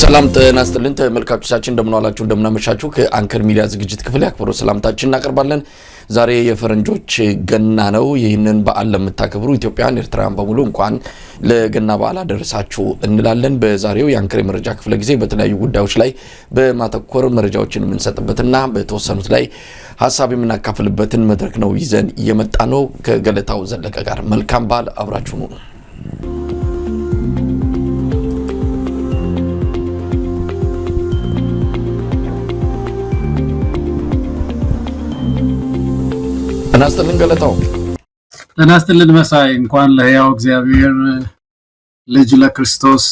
ሰላም ጤና ይስጥልን ተመልካቾቻችን እንደምን ዋላችሁ እንደምን አመሻችሁ ከአንከር ሚዲያ ዝግጅት ክፍል ያክብሮ ሰላምታችን እናቀርባለን። ዛሬ የፈረንጆች ገና ነው። ይህንን በዓል ለምታከብሩ ኢትዮጵያውያን ኤርትራውያን በሙሉ እንኳን ለገና በዓል አደረሳችሁ እንላለን። በዛሬው የአንከር መረጃ ክፍለ ጊዜ በተለያዩ ጉዳዮች ላይ በማተኮር መረጃዎችን የምንሰጥበትና በተወሰኑት ላይ ሐሳብ የምናካፍልበትን መድረክ ነው ይዘን እየመጣ ነው። ከገለታው ዘለቀ ጋር መልካም በዓል አብራችሁ ነው። እናስተልን ገለታው እናስተልን መሳይ እንኳን ለሕያው እግዚአብሔር ልጅ ለክርስቶስ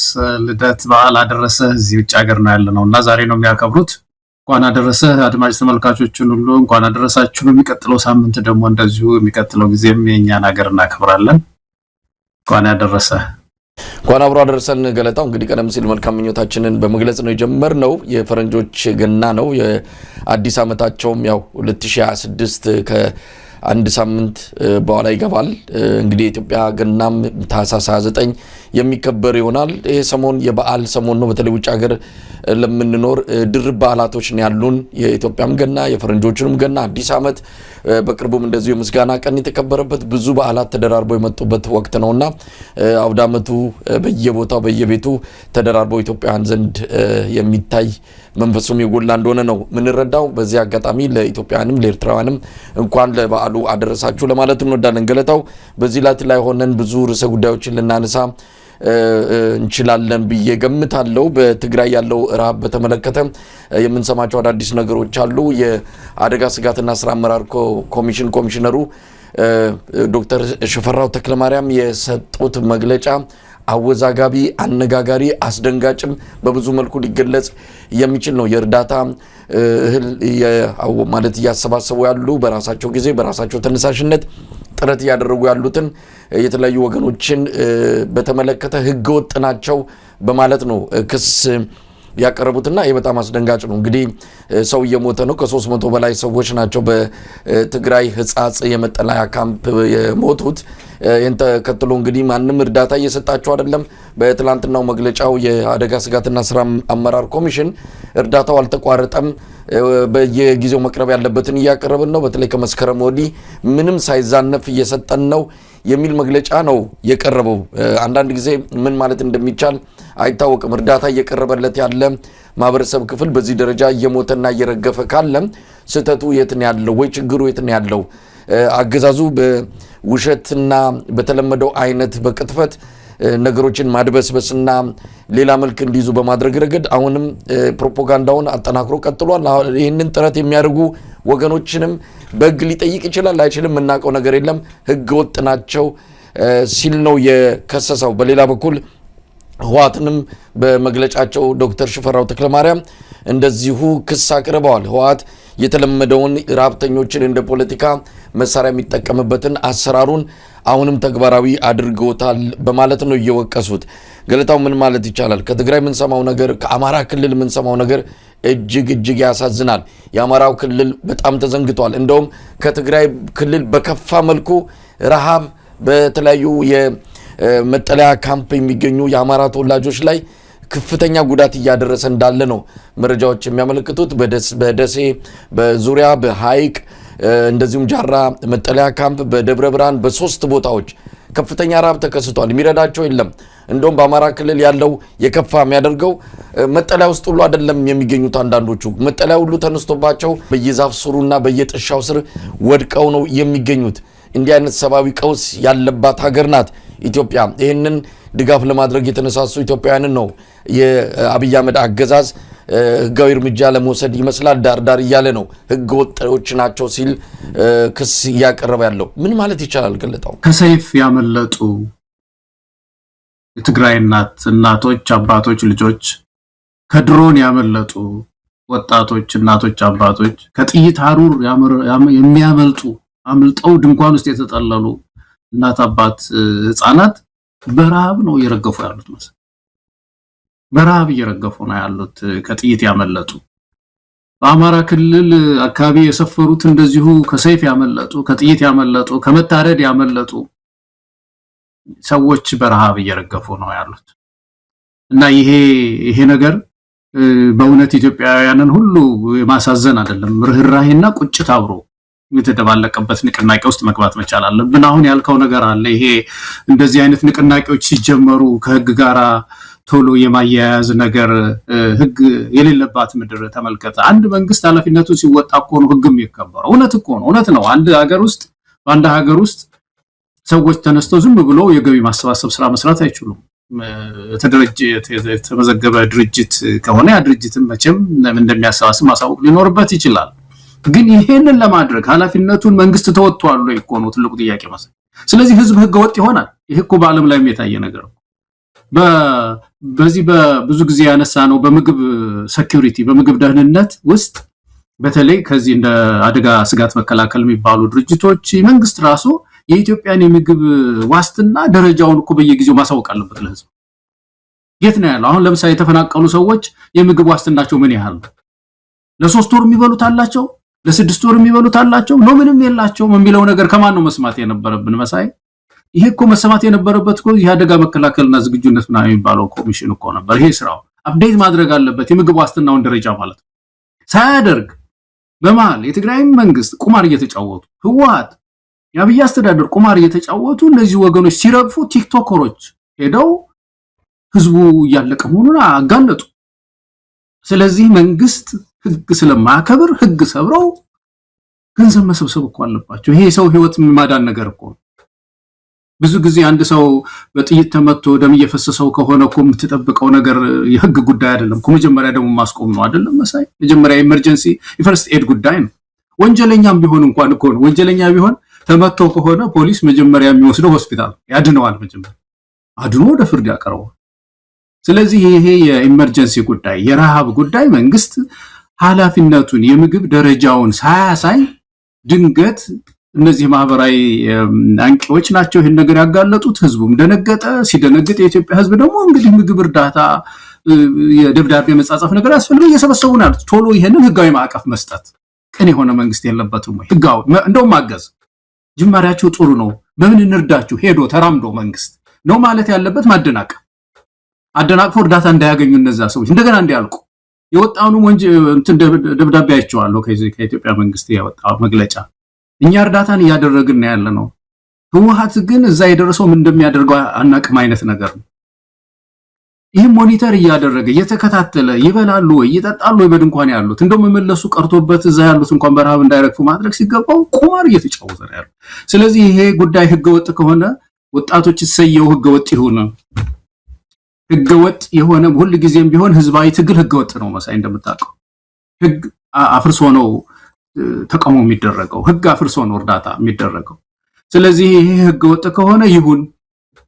ልደት በዓል አደረሰ። እዚህ ውጭ ሀገር ነው ያለነውና ዛሬ ነው የሚያከብሩት። እንኳን አደረሰ አድማጭ ተመልካቾችን ሁሉ እንኳን አደረሳችሁ። በሚቀጥለው ሳምንት ደግሞ እንደዚሁ የሚቀጥለው ጊዜም የኛን ሀገር እናከብራለን። እንኳን ያደረሰ እንኳን አብሮ አደረሰን ገለታው። እንግዲህ ቀደም ሲል መልካም ምኞታችንን በመግለጽ ነው የጀመርነው። የፈረንጆች ገና ነው። የአዲስ ዓመታቸውም ያው 2026 አንድ ሳምንት በኋላ ይገባል። እንግዲህ ኢትዮጵያ ገናም ታህሳስ 29 የሚከበር ይሆናል። ይሄ ሰሞን የበዓል ሰሞን ነው። በተለይ ውጭ ሀገር ለምንኖር ድርብ በዓላቶች ነው ያሉን። የኢትዮጵያም ገና የፈረንጆቹንም ገና አዲስ ዓመት በቅርቡም እንደዚሁ የምስጋና ቀን የተከበረበት ብዙ በዓላት ተደራርበው የመጡበት ወቅት ነውና አውደ ዓመቱ በየቦታው በየቤቱ ተደራርበው ኢትዮጵያውያን ዘንድ የሚታይ መንፈሱም የጎላ እንደሆነ ነው ምንረዳው። በዚህ አጋጣሚ ለኢትዮጵያውያንም ለኤርትራውያንም እንኳን ለበዓሉ አደረሳችሁ ለማለት እንወዳለን። ገለታው በዚህ ላይ ሆነን ብዙ ርዕሰ ጉዳዮችን ልናነሳ እንችላለን ብዬ ገምታለሁ። በትግራይ ያለው ረሃብ በተመለከተ የምንሰማቸው አዳዲስ ነገሮች አሉ። የአደጋ ስጋትና ስራ አመራር ኮሚሽነሩ ዶክተር ሽፈራው ተክለማርያም የሰጡት መግለጫ አወዛጋቢ፣ አነጋጋሪ፣ አስደንጋጭም በብዙ መልኩ ሊገለጽ የሚችል ነው። የእርዳታ እህል ማለት እያሰባሰቡ ያሉ በራሳቸው ጊዜ በራሳቸው ተነሳሽነት ጥረት እያደረጉ ያሉትን የተለያዩ ወገኖችን በተመለከተ ህገወጥ ናቸው በማለት ነው ክስ ያቀረቡትና ይህ በጣም አስደንጋጭ ነው። እንግዲህ ሰው እየሞተ ነው። ከ300 በላይ ሰዎች ናቸው በትግራይ ህጻጽ የመጠለያ ካምፕ የሞቱት። ይህን ተከትሎ እንግዲህ ማንም እርዳታ እየሰጣቸው አይደለም። በትላንትናው መግለጫው የአደጋ ስጋትና ስራ አመራር ኮሚሽን እርዳታው አልተቋረጠም፣ በየጊዜው መቅረብ ያለበትን እያቀረብን ነው፣ በተለይ ከመስከረም ወዲህ ምንም ሳይዛነፍ እየሰጠን ነው የሚል መግለጫ ነው የቀረበው። አንዳንድ ጊዜ ምን ማለት እንደሚቻል አይታወቅም። እርዳታ እየቀረበለት ያለ ማህበረሰብ ክፍል በዚህ ደረጃ እየሞተና እየረገፈ ካለ ስህተቱ የት ነው ያለው ወይ ችግሩ የት ነው ያለው? አገዛዙ በውሸትና በተለመደው አይነት በቅጥፈት ነገሮችን ማድበስበስና ሌላ መልክ እንዲይዙ በማድረግ ረገድ አሁንም ፕሮፓጋንዳውን አጠናክሮ ቀጥሏል። ይህንን ጥረት የሚያደርጉ ወገኖችንም በሕግ ሊጠይቅ ይችላል አይችልም የምናውቀው ነገር የለም። ሕገ ወጥ ናቸው ሲል ነው የከሰሰው። በሌላ በኩል ህወሓትንም በመግለጫቸው ዶክተር ሽፈራው ተክለማርያም እንደዚሁ ክስ አቅርበዋል። ህወሓት የተለመደውን ረሃብተኞችን እንደ ፖለቲካ መሳሪያ የሚጠቀምበትን አሰራሩን አሁንም ተግባራዊ አድርገውታል በማለት ነው እየወቀሱት። ገለታው ምን ማለት ይቻላል? ከትግራይ የምንሰማው ነገር ከአማራ ክልል የምንሰማው ነገር እጅግ ያሳዝናል። የአማራው ክልል በጣም ተዘንግቷል። እንደውም ከትግራይ ክልል በከፋ መልኩ ረሃብ በተለያዩ የመጠለያ ካምፕ የሚገኙ የአማራ ተወላጆች ላይ ከፍተኛ ጉዳት እያደረሰ እንዳለ ነው መረጃዎች የሚያመለክቱት። በደሴ በዙሪያ በሐይቅ እንደዚሁም ጃራ መጠለያ ካምፕ በደብረ ብርሃን በ3 ቦታዎች ከፍተኛ ረሃብ ተከስቷል። የሚረዳቸው የለም። እንደውም በአማራ ክልል ያለው የከፋ የሚያደርገው መጠለያ ውስጥ ሁሉ አይደለም የሚገኙት። አንዳንዶቹ መጠለያ ሁሉ ተነስቶባቸው በየዛፍ ስሩና በየጥሻው ስር ወድቀው ነው የሚገኙት። እንዲህ አይነት ሰብአዊ ቀውስ ያለባት ሀገር ናት ኢትዮጵያ። ይህንን ድጋፍ ለማድረግ የተነሳሱ ኢትዮጵያውያንን ነው የአብይ አህመድ አገዛዝ ህጋዊ እርምጃ ለመውሰድ ይመስላል ዳርዳር እያለ ነው። ህገ ወጦች ናቸው ሲል ክስ እያቀረበ ያለው ምን ማለት ይቻላል? ገለጣው ከሰይፍ ያመለጡ የትግራይ እናቶች፣ አባቶች፣ ልጆች ከድሮን ያመለጡ ወጣቶች፣ እናቶች፣ አባቶች ከጥይት ሀሩር የሚያመልጡ አምልጠው ድንኳን ውስጥ የተጠለሉ እናት፣ አባት፣ ህፃናት በረሃብ ነው እየረገፉ ያሉት። በረሃብ እየረገፉ ነው ያሉት ከጥይት ያመለጡ። በአማራ ክልል አካባቢ የሰፈሩት እንደዚሁ ከሰይፍ ያመለጡ፣ ከጥይት ያመለጡ፣ ከመታረድ ያመለጡ ሰዎች በረሃብ እየረገፉ ነው ያሉት እና ይሄ ነገር በእውነት ኢትዮጵያውያንን ሁሉ ማሳዘን አይደለም ርህራሄና ቁጭት አብሮ የተደባለቀበት ንቅናቄ ውስጥ መግባት መቻል አለብን። አሁን ያልከው ነገር አለ። ይሄ እንደዚህ አይነት ንቅናቄዎች ሲጀመሩ ከህግ ጋራ ቶሎ የማያያዝ ነገር ህግ የሌለባት ምድር ተመልከተ። አንድ መንግስት ኃላፊነቱን ሲወጣ እኮ ነው ህግም የሚከበረው። እውነት እኮ ነው፣ እውነት ነው። በአንድ ሀገር ውስጥ ሰዎች ተነስተው ዝም ብሎ የገቢ ማሰባሰብ ስራ መስራት አይችሉም። የተመዘገበ ድርጅት ከሆነ ያ ድርጅትን መቼም እንደሚያሰባስብ ማሳወቅ ሊኖርበት ይችላል። ግን ይሄንን ለማድረግ ኃላፊነቱን መንግስት ተወጥቷል ወይ እኮ ነው ትልቁ ጥያቄ ማለት። ስለዚህ ህዝብ ህገወጥ ይሆናል። ይሄ እኮ በዓለም ላይም የታየ ነገር ነው። በዚህ በብዙ ጊዜ ያነሳ ነው በምግብ ሴኩሪቲ በምግብ ደህንነት ውስጥ በተለይ ከዚህ እንደ አደጋ ስጋት መከላከል የሚባሉ ድርጅቶች መንግስት ራሱ የኢትዮጵያን የምግብ ዋስትና ደረጃውን እኮ በየጊዜው ማሳወቅ አለበት ለህዝብ። የት ነው ያለው? አሁን ለምሳሌ የተፈናቀሉ ሰዎች የምግብ ዋስትናቸው ምን ያህል ነው? ለ3 ወር የሚበሉት አላቸው? ለ6 ወር የሚበሉት አላቸው? ነው ምንም የላቸውም የሚለው ነገር ከማን ነው መስማት የነበረብን መሳይ? ይሄ እኮ መስማት የነበረበት እኮ የአደጋ መከላከልና ዝግጁነት ምናምን የሚባለው ኮሚሽን እኮ ነበር። ይሄ ስራው አፕዴት ማድረግ አለበት የምግብ ዋስትናውን ደረጃ ማለት ነው። ሳያደርግ በመሃል የትግራይ መንግስት ቁማር እየተጫወቱ ህወሓት የአብይ አስተዳደር ቁማር እየተጫወቱ እነዚህ ወገኖች ሲረግፉ ቲክቶከሮች ሄደው ህዝቡ እያለቀ መሆኑን አጋለጡ። ስለዚህ መንግስት ህግ ስለማያከብር ህግ ሰብረው ገንዘብ መሰብሰብ እኮ አለባቸው። ይሄ ሰው ህይወት ማዳን ነገር እኮ ነው። ብዙ ጊዜ አንድ ሰው በጥይት ተመቶ ደም እየፈሰሰው ከሆነ እኮ የምትጠብቀው ነገር የህግ ጉዳይ አይደለም እኮ። መጀመሪያ ደግሞ ማስቆም ነው አይደለም መሳይ? መጀመሪያ ኢመርጀንሲ የፈርስት ኤድ ጉዳይ ነው። ወንጀለኛም ቢሆን እንኳን እኮ ነው ወንጀለኛ ቢሆን ተመቶ ከሆነ ፖሊስ መጀመሪያ የሚወስደው ሆስፒታል ያድነዋል። መጀመሪያ አድኖ ወደ ፍርድ ያቀርበዋል። ስለዚህ ይሄ የኢመርጀንሲ ጉዳይ የረሃብ ጉዳይ መንግስት ኃላፊነቱን የምግብ ደረጃውን ሳያሳይ ድንገት እነዚህ ማህበራዊ አንቂዎች ናቸው ይሄን ነገር ያጋለጡት። ህዝቡም ደነገጠ። ሲደነግጥ የኢትዮጵያ ህዝብ ደግሞ እንግዲህ ምግብ እርዳታ የደብዳቤ መጻጻፍ ነገር ያስፈልግ እየሰበሰቡናል። ቶሎ ይሄንን ህጋዊ ማዕቀፍ መስጠት ቅን የሆነ መንግስት የለበትም ወይ? ህጋዊ እንደውም ማገዝ ጅማሬያቸው ጥሩ ነው። በምን እንርዳችሁ ሄዶ ተራምዶ መንግስት ነው ማለት ያለበት። አደናቅፎ እርዳታ እንዳያገኙ እነዛ ሰዎች እንደገና እንዲያልቁ የወጣውን ደብዳቤ አይቼዋለሁ። ከኢትዮጵያ መንግስት ያወጣው መግለጫ እኛ እርዳታን እያደረግን ያለ ነው። ህወሓት ግን እዛ የደረሰው ምን እንደሚያደርገው አናቅም አይነት ነገር ነው። ይህም ሞኒተር እያደረገ እየተከታተለ ይበላሉ ወይ ይጠጣሉ ወይ በድንኳን ያሉት እንደውም መመለሱ ቀርቶበት እዛ ያሉት እንኳን በረሃብ እንዳይረግፉ ማድረግ ሲገባው ቁማር እየተጫወተ ነው ያለው። ስለዚህ ይሄ ጉዳይ ህገወጥ ከሆነ ወጣቶች ይሰየው ህገወጥ ይሁን። ህገወጥ የሆነ ሁሉ ጊዜም ቢሆን ህዝባዊ ትግል ህገወጥ ነው መሳይ እንደምታውቀው። ህግ አፍርሶ ነው ተቃውሞ የሚደረገው። ህግ አፍርሶ ነው እርዳታ የሚደረገው። ስለዚህ ይሄ ህገወጥ ከሆነ ይሁን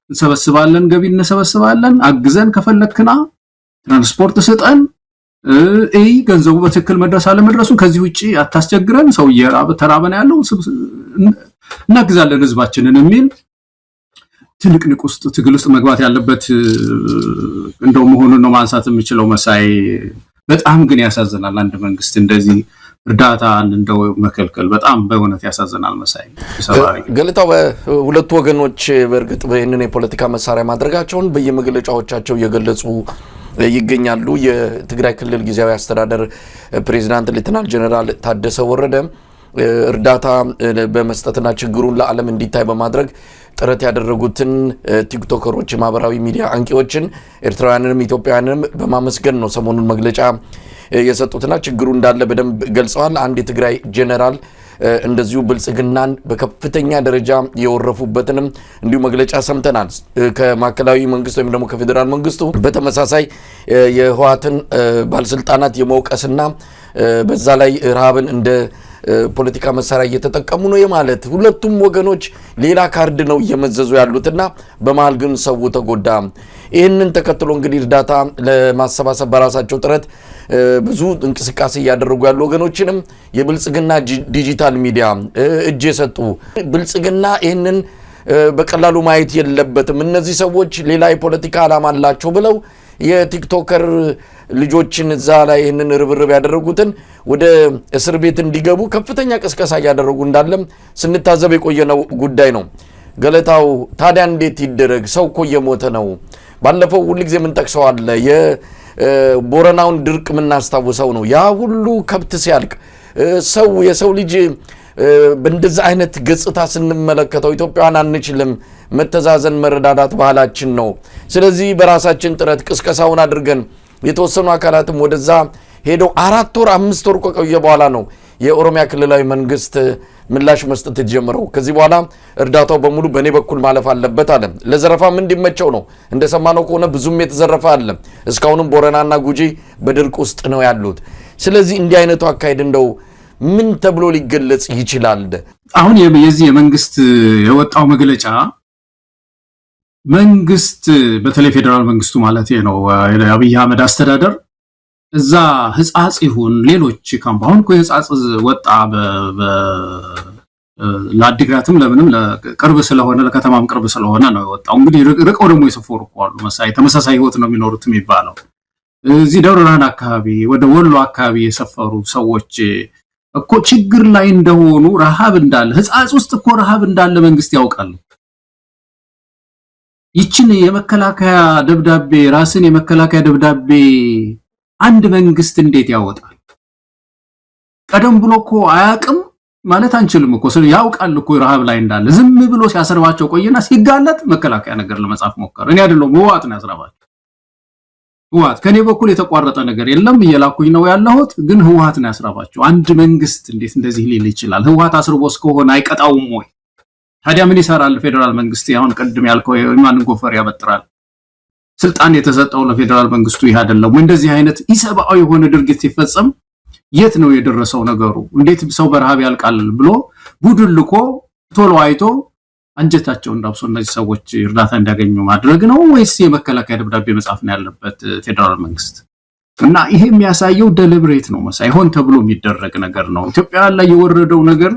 እንሰበስባለን፣ ገቢ እንሰበስባለን፣ አግዘን ከፈለክና ትራንስፖርት ስጠን፣ ገንዘቡ በትክክል መድረስ አለመድረሱን ከዚህ ውጪ አታስቸግረን፣ ሰው ተራበና ያለው እናግዛለን ህዝባችንን የሚል ትንቅንቅ ውስጥ ትግል ውስጥ መግባት ያለበት እንደው መሆኑን ነው ማንሳት የምችለው መሳይ። በጣም ግን ያሳዝናል አንድ መንግስት እንደዚህ እርዳታ እንደው መከልከል በጣም በእውነት ያሳዝናል መሳይ። ገለታው በሁለቱ ወገኖች በእርግጥ ይህንን የፖለቲካ መሳሪያ ማድረጋቸውን በየመግለጫዎቻቸው እየገለጹ ይገኛሉ። የትግራይ ክልል ጊዜያዊ አስተዳደር ፕሬዝዳንት ሌተናል ጀነራል ታደሰ ወረደ እርዳታ በመስጠትና ችግሩን ለዓለም እንዲታይ በማድረግ ጥረት ያደረጉትን ቲክቶከሮች ማህበራዊ ሚዲያ አንቂዎችን ኤርትራውያንንም ኢትዮጵያውያንንም በማመስገን ነው ሰሞኑን መግለጫ የሰጡትና ችግሩ እንዳለ በደንብ ገልጸዋል። አንድ የትግራይ ጄኔራል እንደዚሁ ብልጽግናን በከፍተኛ ደረጃ የወረፉበትንም እንዲሁ መግለጫ ሰምተናል። ከማዕከላዊ መንግስት ወይም ደግሞ ከፌዴራል መንግስቱ በተመሳሳይ የህወሓትን ባለስልጣናት የመውቀስና በዛ ላይ ረሃብን እንደ ፖለቲካ መሳሪያ እየተጠቀሙ ነው የማለት ሁለቱም ወገኖች ሌላ ካርድ ነው እየመዘዙ ያሉትና በመሃል ግን ሰው ተጎዳ። ይህንን ተከትሎ እንግዲህ እርዳታ ለማሰባሰብ በራሳቸው ጥረት ብዙ እንቅስቃሴ እያደረጉ ያሉ ወገኖችንም የብልጽግና ዲጂታል ሚዲያ እጅ የሰጡ ብልጽግና ይህንን በቀላሉ ማየት የለበትም፣ እነዚህ ሰዎች ሌላ የፖለቲካ ዓላማ አላቸው ብለው የቲክቶከር ልጆችን እዛ ላይ ይህንን ርብርብ ያደረጉትን ወደ እስር ቤት እንዲገቡ ከፍተኛ ቅስቀሳ እያደረጉ እንዳለም ስንታዘብ የቆየነው ጉዳይ ነው። ገለታው ታዲያ እንዴት ይደረግ? ሰው እኮ እየሞተ ነው። ባለፈው ሁልጊዜ ምን ጠቅሰዋል? ቦረናውን ድርቅ የምናስታውሰው ነው። ያ ሁሉ ከብት ሲያልቅ የሰው ልጅ በእንደዛ አይነት ገጽታ ስንመለከተው ኢትዮጵያውያን አንችልም። መተዛዘን መረዳዳት ባህላችን ነው። ስለዚህ በራሳችን ጥረት ቅስቀሳውን አድርገን የተወሰኑ አካላትም ወደዛ ሄደው 4 ወር 5 ወር ቆየ በኋላ ነው የኦሮሚያ ክልላዊ መንግስት ምላሽ መስጠት የተጀመረው። ከዚህ በኋላ እርዳታው በሙሉ በኔ በኩል ማለፍ አለበት አለ። ለዘረፋም እንዲመቸው ነው። እንደሰማነው ከሆነ ብዙም የተዘረፈ አለ። እስካሁንም ቦረናና ጉጂ በድርቅ ውስጥ ነው ያሉት። ስለዚህ እንዲህ አይነቱ አካሄድ እንደው ምን ተብሎ ሊገለጽ ይችላል? አሁን የዚህ የመንግስት የወጣው መግለጫ መንግስት በተለይ ፌደራል መንግስቱ ማለት ነው አብይ አህመድ አስተዳደር እዛ ህጻጽ ይሁን ሌሎች ካምፓውን ህጻጽ ወጣ ለአዲግራትም ለምንም ለቅርብ ስለሆነ ለከተማም ቅርብ ስለሆነ ነው ወጣው። እንግዲህ ርቀው ደግሞ የሰፈሩ አሉ መሳይ ተመሳሳይ ህይወት ነው የሚኖሩት የሚባለው እዚህ ደብረ ብርሃን አካባቢ ወደ ወሎ አካባቢ የሰፈሩ ሰዎች እኮ ችግር ላይ እንደሆኑ ረሃብ እንዳለ ህጻጽ ውስጥ እኮ ረሃብ እንዳለ መንግስት ያውቃል። ይችን የመከላከያ ደብዳቤ ራስን የመከላከያ ደብዳቤ አንድ መንግስት እንዴት ያወጣል? ቀደም ብሎ እኮ አያውቅም ማለት አንችልም እኮ ያውቃል እኮ ረሃብ ላይ እንዳለ ዝም ብሎ ሲያሰርባቸው ቆየና ሲጋለጥ መከላከያ ነገር ለመጻፍ ሞከረ። እኔ አይደለም ህወሓት ነው ያስራባቸው። ህወሓት ከኔ በኩል የተቋረጠ ነገር የለም እየላኩኝ ነው ያለሁት፣ ግን ህወሓት ነው ያስራባቸው። አንድ መንግስት እንዴት እንደዚህ ሊል ይችላል? ህወሓት አስርቦስ ከሆነ አይቀጣውም ወይ? ታዲያ ምን ይሰራል ፌደራል መንግስት? አሁን ቀድም ያልከው የማንን ጎፈር ያበጥራል? ስልጣን የተሰጠው ለፌደራል መንግስቱ ይሄ አይደለም? እንደዚህ አይነት ኢሰብአዊ የሆነ ድርጊት ሲፈጸም የት ነው የደረሰው ነገሩ? እንዴት ሰው በረሃብ ያልቃል ብሎ ቡድን ልኮ ቶሎ አይቶ አንጀታቸውን ዳብሶ እነዚህ ሰዎች እርዳታ እንዲያገኙ ማድረግ ነው ወይስ የመከላከያ ደብዳቤ መጻፍ ነው ያለበት ፌደራል መንግስት? እና ይሄ የሚያሳየው ደሊብሬት ነው መሳይ ሆን ተብሎ የሚደረግ ነገር ነው። ኢትዮጵያ ላይ የወረደው ነገር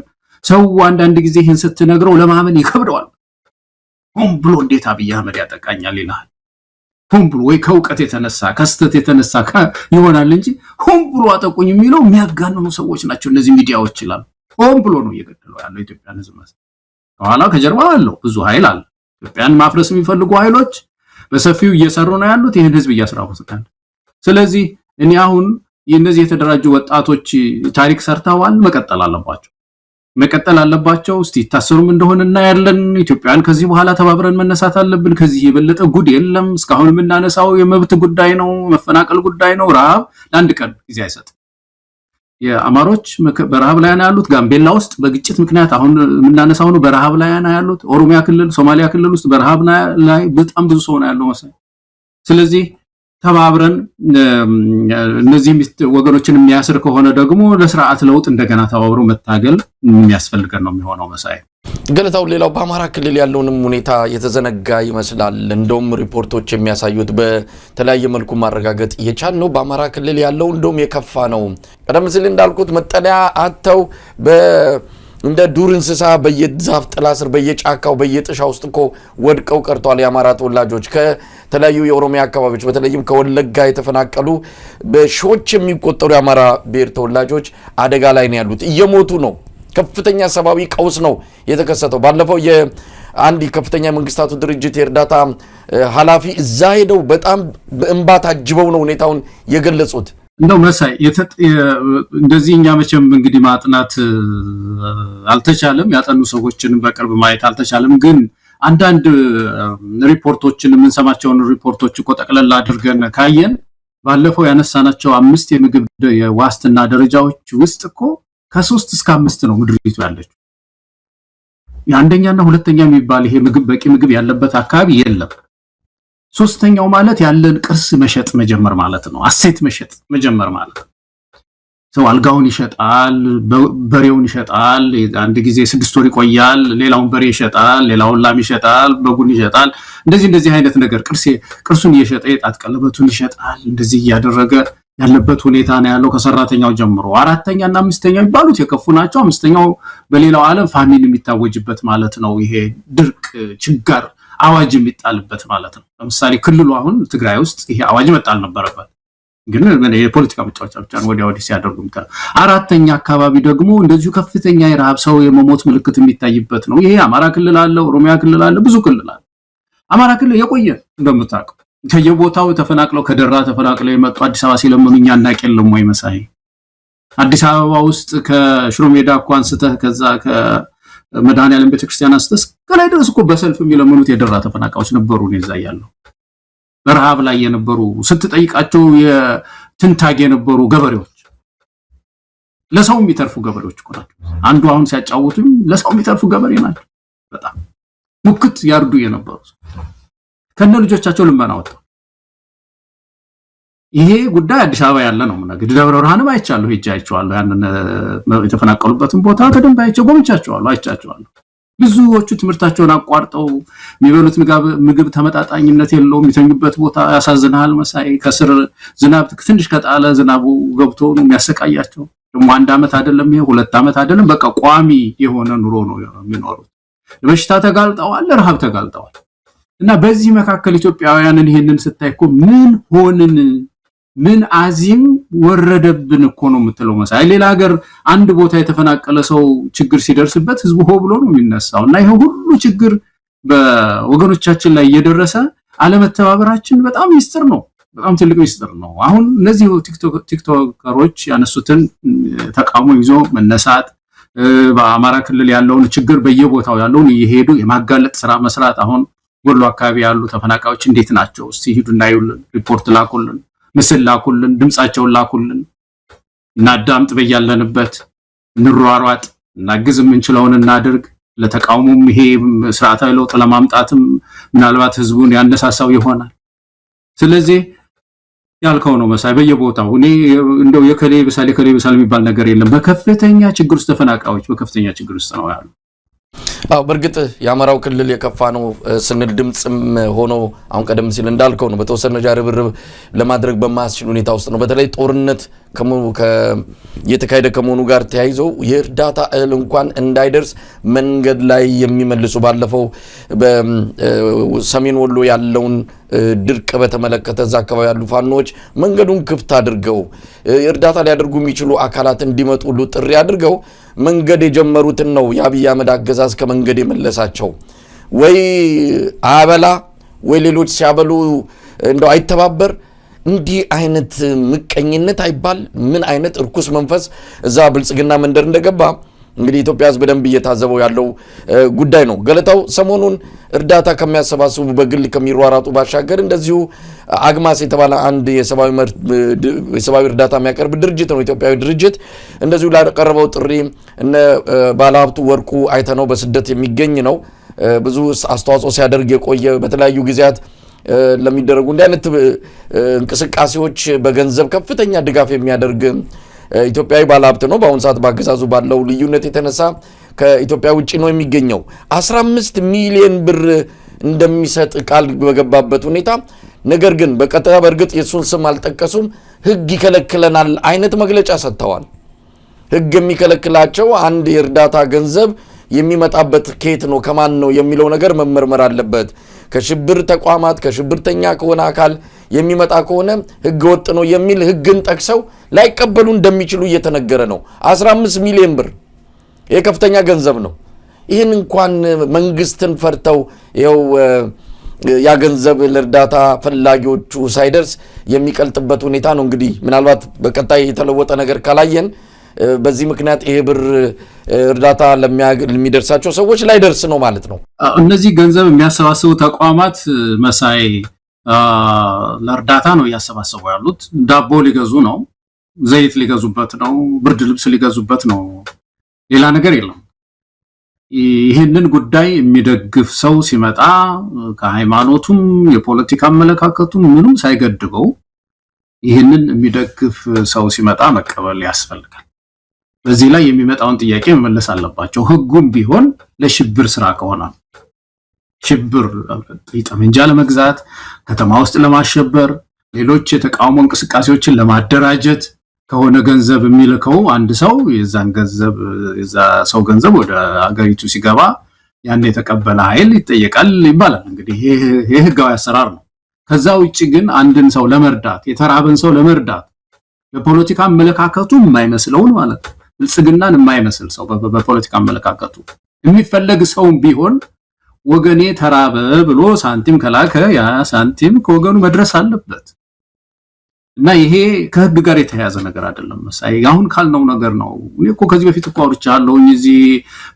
ሰው አንዳንድ ጊዜ ይሄን ስትነግረው ለማመን ይከብደዋል። ሆን ብሎ እንዴት አብይ አህመድ ያጠቃኛል ይላል። ሆን ብሎ ወይ ከውቀት የተነሳ ከስተት የተነሳ ይሆናል እንጂ ሆን ብሎ አጠቁኝ የሚለው የሚያጋንኑ ሰዎች ናቸው እነዚህ ሚዲያዎች ይላል። ሆን ብሎ ነው እየገደለው ያለው ኢትዮጵያን ህዝብ። ከኋላ ከጀርባ አለው ብዙ ኃይል አለ። ኢትዮጵያን ማፍረስ የሚፈልጉ ኃይሎች በሰፊው እየሰሩ ነው ያሉት፣ ይሄን ህዝብ እያስራቡት ነው። ስለዚህ እኔ አሁን የነዚህ የተደራጁ ወጣቶች ታሪክ ሰርተዋል፣ መቀጠል አለባቸው። እስቲ ታሰሩም እንደሆነ እናያለን። ኢትዮጵያን ከዚህ በኋላ ተባብረን መነሳት አለብን። ከዚህ የበለጠ ጉድ የለም። እስካሁን የምናነሳው የመብት ጉዳይ ነው፣ መፈናቀል ጉዳይ ነው። ረሃብ ለአንድ ቀን ጊዜ አይሰጥም። የአማሮች በረሃብ ላይ ያሉት ጋምቤላ ውስጥ በግጭት ምክንያት አሁን የምናነሳው ነው በረሃብ ላይ ያሉት። ኦሮሚያ ክልል፣ ሶማሊያ ክልል ውስጥ በረሃብ ላይ በጣም ብዙ ሰው ነው ያለው መሰለኝ። ስለዚህ ተባብረን እነዚህ ወገኖችን የሚያስር ከሆነ ደግሞ ለስርዓት ለውጥ እንደገና ተባብሮ መታገል የሚያስፈልገን ነው የሚሆነው መሳይ። ገለታው ሌላው በአማራ ክልል ያለውንም ሁኔታ የተዘነጋ ይመስላል። እንደውም ሪፖርቶች የሚያሳዩት በተለያየ መልኩ ማረጋገጥ የቻልነው በአማራ ክልል ያለው እንደውም የከፋ ነው። ቀደም ሲል እንዳልኩት መጠለያ አጥተው እንደ ዱር እንስሳ በየዛፍ ጥላ ስር በየጫካው በየጥሻ ውስጥ እኮ ወድቀው ቀርቷል። የአማራ ተወላጆች ከተለያዩ የኦሮሚያ አካባቢዎች በተለይም ከወለጋ የተፈናቀሉ በሺዎች የሚቆጠሩ የአማራ ብሔር ተወላጆች አደጋ ላይ ነው ያሉት፣ እየሞቱ ነው። ከፍተኛ ሰብአዊ ቀውስ ነው የተከሰተው። ባለፈው የአንድ ከፍተኛ መንግስታቱ ድርጅት የእርዳታ ኃላፊ እዛ ሄደው በጣም በእንባ ታጅበው ነው ሁኔታውን የገለጹት። እንደው መሳይ እንደዚህ እኛ መቼም እንግዲህ ማጥናት አልተቻለም፣ ያጠኑ ሰዎችን በቅርብ ማየት አልተቻለም። ግን አንዳንድ ሪፖርቶችን የምንሰማቸውን ሪፖርቶች እኮ ጠቅለል አድርገን ካየን ባለፈው ያነሳናቸው 5 የምግብ የዋስትና ደረጃዎች ውስጥ እኮ ከ3 እስከ 5 ነው ምድሪቱ ያለችው። የአንደኛና ሁለተኛ የሚባል ይሄ በቂ ምግብ ያለበት አካባቢ የለም። ሶስተኛው ማለት ያለን ቅርስ መሸጥ መጀመር ማለት ነው። አሴት መሸጥ መጀመር ማለት ነው። ሰው አልጋውን ይሸጣል፣ በሬውን ይሸጣል፣ አንድ ጊዜ 6 ወር ይቆያል፣ ሌላውን በሬ ይሸጣል፣ ሌላውን ላም ይሸጣል፣ በጉን ይሸጣል። እንደዚህ አይነት ነገር ቅርሱን እየሸጠ የጣት ቀለበቱን ይሸጣል። እንደዚህ እያደረገ ያለበት ሁኔታ ነው ያለው ከሰራተኛው ጀምሮ። 4ኛና 5ኛው የሚባሉት የከፉ ናቸው። 5ኛው በሌላው ዓለም ፋሚሊ የሚታወጅበት ማለት ነው። ይሄ ድርቅ ችግር አዋጅ የሚጣልበት ማለት ነው። ለምሳሌ ክልሉ አሁን ትግራይ ውስጥ ይሄ አዋጅ መጣል ነበረበት፣ ግን የፖለቲካ መጫወቻ ብቻ ነው ወዲያ ወዲህ ሲያደርጉ። 4ኛ አካባቢ ደግሞ እንደዚሁ ከፍተኛ የረሃብ ሰው የመሞት ምልክት የሚታይበት ነው። ይሄ አማራ ክልል አለ፣ ኦሮሚያ ክልል አለ፣ ብዙ ክልል አለ። አማራ ክልል የቆየ እንደምታውቀው ከየቦታው ተፈናቅለው ከደራ ተፈናቅለው የመጡ አዲስ አበባ ሲለምኑ እኛ እናቀለም ወይ መሳይ አዲስ አበባ ውስጥ ከሽሮ ሜዳ እኮ አንስተህ ከዛ ከመድኃኔዓለም ቤተክርስቲያን አንስተህ ከላይ ድረስ እኮ በሰልፍ የሚለምኑት የደራ ተፈናቃዮች ነበሩ። እዛ ያለው በረሃብ ላይ የነበሩ ስትጠይቃቸው የትንታግ የነበሩ ገበሬዎች ለሰው የሚተርፉ ገበሬዎች እኮ ናቸው። አንዱ አሁን ሲያጫውቱኝ ለሰው የሚተርፉ ገበሬ ናቸው። በጣም ሙክት ያርዱ የነበሩ ከነ ልጆቻቸው ልመና ወጣው። ይሄ ጉዳይ አዲስ አበባ ያለ ነው። እንግዲህ ደብረ ብርሃንም አይቻለሁ፣ ሄጃቸዋለሁ። ያንን የተፈናቀሉበትን ቦታ ተደንብ ጎብኝቻቸዋለሁ፣ አይቻቸዋለሁ። ብዙዎቹ ትምህርታቸውን አቋርጠው የሚበሉት ምግብ ተመጣጣኝነት የለውም። የሚተኙበት ቦታ ያሳዝናል መሳይ። ከስር ዝናብ ትንሽ ከጣለ ዝናቡ ገብቶ ነው የሚያሰቃያቸው። ደግሞ 1 ዓመት አይደለም ይሄ 2 ዓመት አይደለም፣ በቃ ቋሚ የሆነ ኑሮ ነው የሚኖሩት። ለበሽታ ተጋልጠዋል፣ ለረሃብ ተጋልጠዋል። እና በዚህ መካከል ኢትዮጵያውያንን ይሄንን ስታይ እኮ ምን ሆንን፣ ምን አዚም ወረደብን እኮ ነው የምትለው መሳይ። ሌላ ሀገር አንድ ቦታ የተፈናቀለ ሰው ችግር ሲደርስበት ህዝቡ ሆ ብሎ ነው የሚነሳው። እና ይሄ ሁሉ ችግር በወገኖቻችን ላይ እየደረሰ አለመተባበራችን በጣም ሚስጥር ነው፣ በጣም ትልቅ ሚስጥር ነው። አሁን እነዚህ ቲክቶከሮች ያነሱትን ተቃውሞ ይዞ መነሳት፣ በአማራ ክልል ያለውን ችግር በየቦታው ያለውን እየሄዱ የማጋለጥ ስራ መስራት። አሁን ወሎ አካባቢ ያሉ ተፈናቃዮች እንዴት ናቸው? እስቲ ሂዱና ይዩልን፣ ሪፖርት ላኩልን፣ ምስል ላኩልን፣ ድምጻቸውን ላኩልን፣ እናዳምጥ፣ በያለንበት እንሯሯጥ፣ እናግዝ፣ የምንችለውን እናድርግ። ለተቃውሞም ይሄ ስርዓታዊ ለውጥ ለማምጣትም ምናልባት ህዝቡን ያነሳሳው ይሆናል። ስለዚህ ያልከው ነው መሳይ። በየቦታው እኔ እንደው የከሌ በሳሌ የሚባል ነገር የለም። በከፍተኛ ችግር ውስጥ ተፈናቃዮች በከፍተኛ ችግር ውስጥ ነው ያሉ። በእርግጥ የአማራው ክልል የከፋ ነው ስንል ድምጽም ሆኖ አሁን ቀደም ሲል እንዳልከው ነው በተወሰነ ደረጃ ርብርብ ለማድረግ በማያስችል ሁኔታ ውስጥ ነው። በተለይ ጦርነት የተካሄደ ከመሆኑ ጋር ተያይዞ የእርዳታ እህል እንኳን እንዳይደርስ መንገድ ላይ የሚመልሱ ባለፈው በሰሜን ወሎ ያለውን ድርቅ በተመለከተ እዛ አካባቢ ያሉ ፋኖች መንገዱን ክፍት አድርገው እርዳታ ሊያደርጉ የሚችሉ አካላት እንዲመጡ ሁሉ ጥሪ አድርገው መንገድ የጀመሩትን ነው የአብይ አህመድ አገዛዝ ከመንገድ የመለሳቸው። ወይ አበላ ወይ ሌሎች ሲያበሉ እንደው አይተባበር። እንዲህ አይነት ምቀኝነት አይባል ምን አይነት እርኩስ መንፈስ እዛ ብልጽግና መንደር እንደገባ እንግዲህ ኢትዮጵያ ሕዝብ በደንብ እየታዘበው ያለው ጉዳይ ነው። ገለታው ሰሞኑን እርዳታ ከሚያሰባስቡ በግል ከሚሯራጡ ባሻገር እንደዚሁ አግማስ የተባለ አንድ የሰብአዊ እርዳታ የሚያቀርብ ድርጅት ነው፣ ኢትዮጵያዊ ድርጅት እንደዚሁ ላቀረበው ጥሪ እነ ባለሀብቱ ወርቁ አይተነው በስደት የሚገኝ ነው ብዙ አስተዋጽኦ ሲያደርግ የቆየ በተለያዩ ጊዜያት ለሚደረጉ እንዲህ አይነት እንቅስቃሴዎች በገንዘብ ከፍተኛ ድጋፍ የሚያደርግ ኢትዮጵያዊ ባለሀብት ነው። በአሁኑ ሰዓት በአገዛዙ ባለው ልዩነት የተነሳ ከኢትዮጵያ ውጪ ነው የሚገኘው። 15 ሚሊዮን ብር እንደሚሰጥ ቃል በገባበት ሁኔታ ነገር ግን በቀጥታ በእርግጥ የሱን ስም አልጠቀሱም፣ ህግ ይከለክለናል አይነት መግለጫ ሰጥተዋል። ህግ የሚከለክላቸው አንድ የእርዳታ ገንዘብ የሚመጣበት ከየት ነው ከማን ነው የሚለው ነገር መመርመር አለበት። ከሽብር ተቋማት ከሽብርተኛ ከሆነ አካል የሚመጣ ከሆነ ህገ ወጥ ነው የሚል ህግን ጠቅሰው ላይቀበሉ እንደሚችሉ እየተነገረ ነው። 15 ሚሊዮን ብር ይሄ ከፍተኛ ገንዘብ ነው። ይህን እንኳን መንግስትን ፈርተው ይኸው ያ ገንዘብ ለእርዳታ ፈላጊዎቹ ሳይደርስ የሚቀልጥበት ሁኔታ ነው። እንግዲህ ምናልባት በቀጣይ የተለወጠ ነገር ካላየን በዚህ ምክንያት ይሄ ብር እርዳታ ለሚደርሳቸው ሰዎች ላይ ደርስ ነው ማለት ነው። እነዚህ ገንዘብ የሚያሰባስቡ ተቋማት መሳይ ለእርዳታ ነው እያሰባሰቡ ያሉት። ዳቦ ሊገዙ ነው፣ ዘይት ሊገዙበት ነው፣ ብርድ ልብስ ሊገዙበት ነው፣ ሌላ ነገር የለም። ይህንን ጉዳይ የሚደግፍ ሰው ሲመጣ ከሃይማኖቱም የፖለቲካ አመለካከቱም ምንም ሳይገድበው ይህንን የሚደግፍ ሰው ሲመጣ መቀበል ያስፈልጋል። በዚህ ላይ የሚመጣውን ጥያቄ መመለስ አለባቸው። ህጉም ቢሆን ለሽብር ስራ ከሆነ ሽብር ጠመንጃ ለመግዛት ከተማ ውስጥ ለማሸበር ሌሎች የተቃውሞ እንቅስቃሴዎችን ለማደራጀት ከሆነ ገንዘብ የሚልከው አንድ ሰው የዛን ገንዘብ የዛ ሰው ገንዘብ ወደ አገሪቱ ሲገባ ያን የተቀበለ ኃይል ይጠየቃል ይባላል። እንግዲህ ይሄ ህጋዊ አሰራር ነው። ከዛ ውጪ ግን አንድን ሰው ለመርዳት የተራበን ሰው ለመርዳት በፖለቲካ አመለካከቱ የማይመስለውን ማለት ነው ብልጽግናን የማይመስል ሰው በፖለቲካ አመለካከቱ የሚፈለግ ሰው ቢሆን ወገኔ ተራበ ብሎ ሳንቲም ከላከ ያ ሳንቲም ከወገኑ መድረስ አለበት እና ይሄ ከህግ ጋር የተያያዘ ነገር አይደለም። መሳይ አሁን ካልነው ነገር ነው። እኔ እኮ ከዚህ በፊት እኮ አውርቻለሁኝ። እዚህ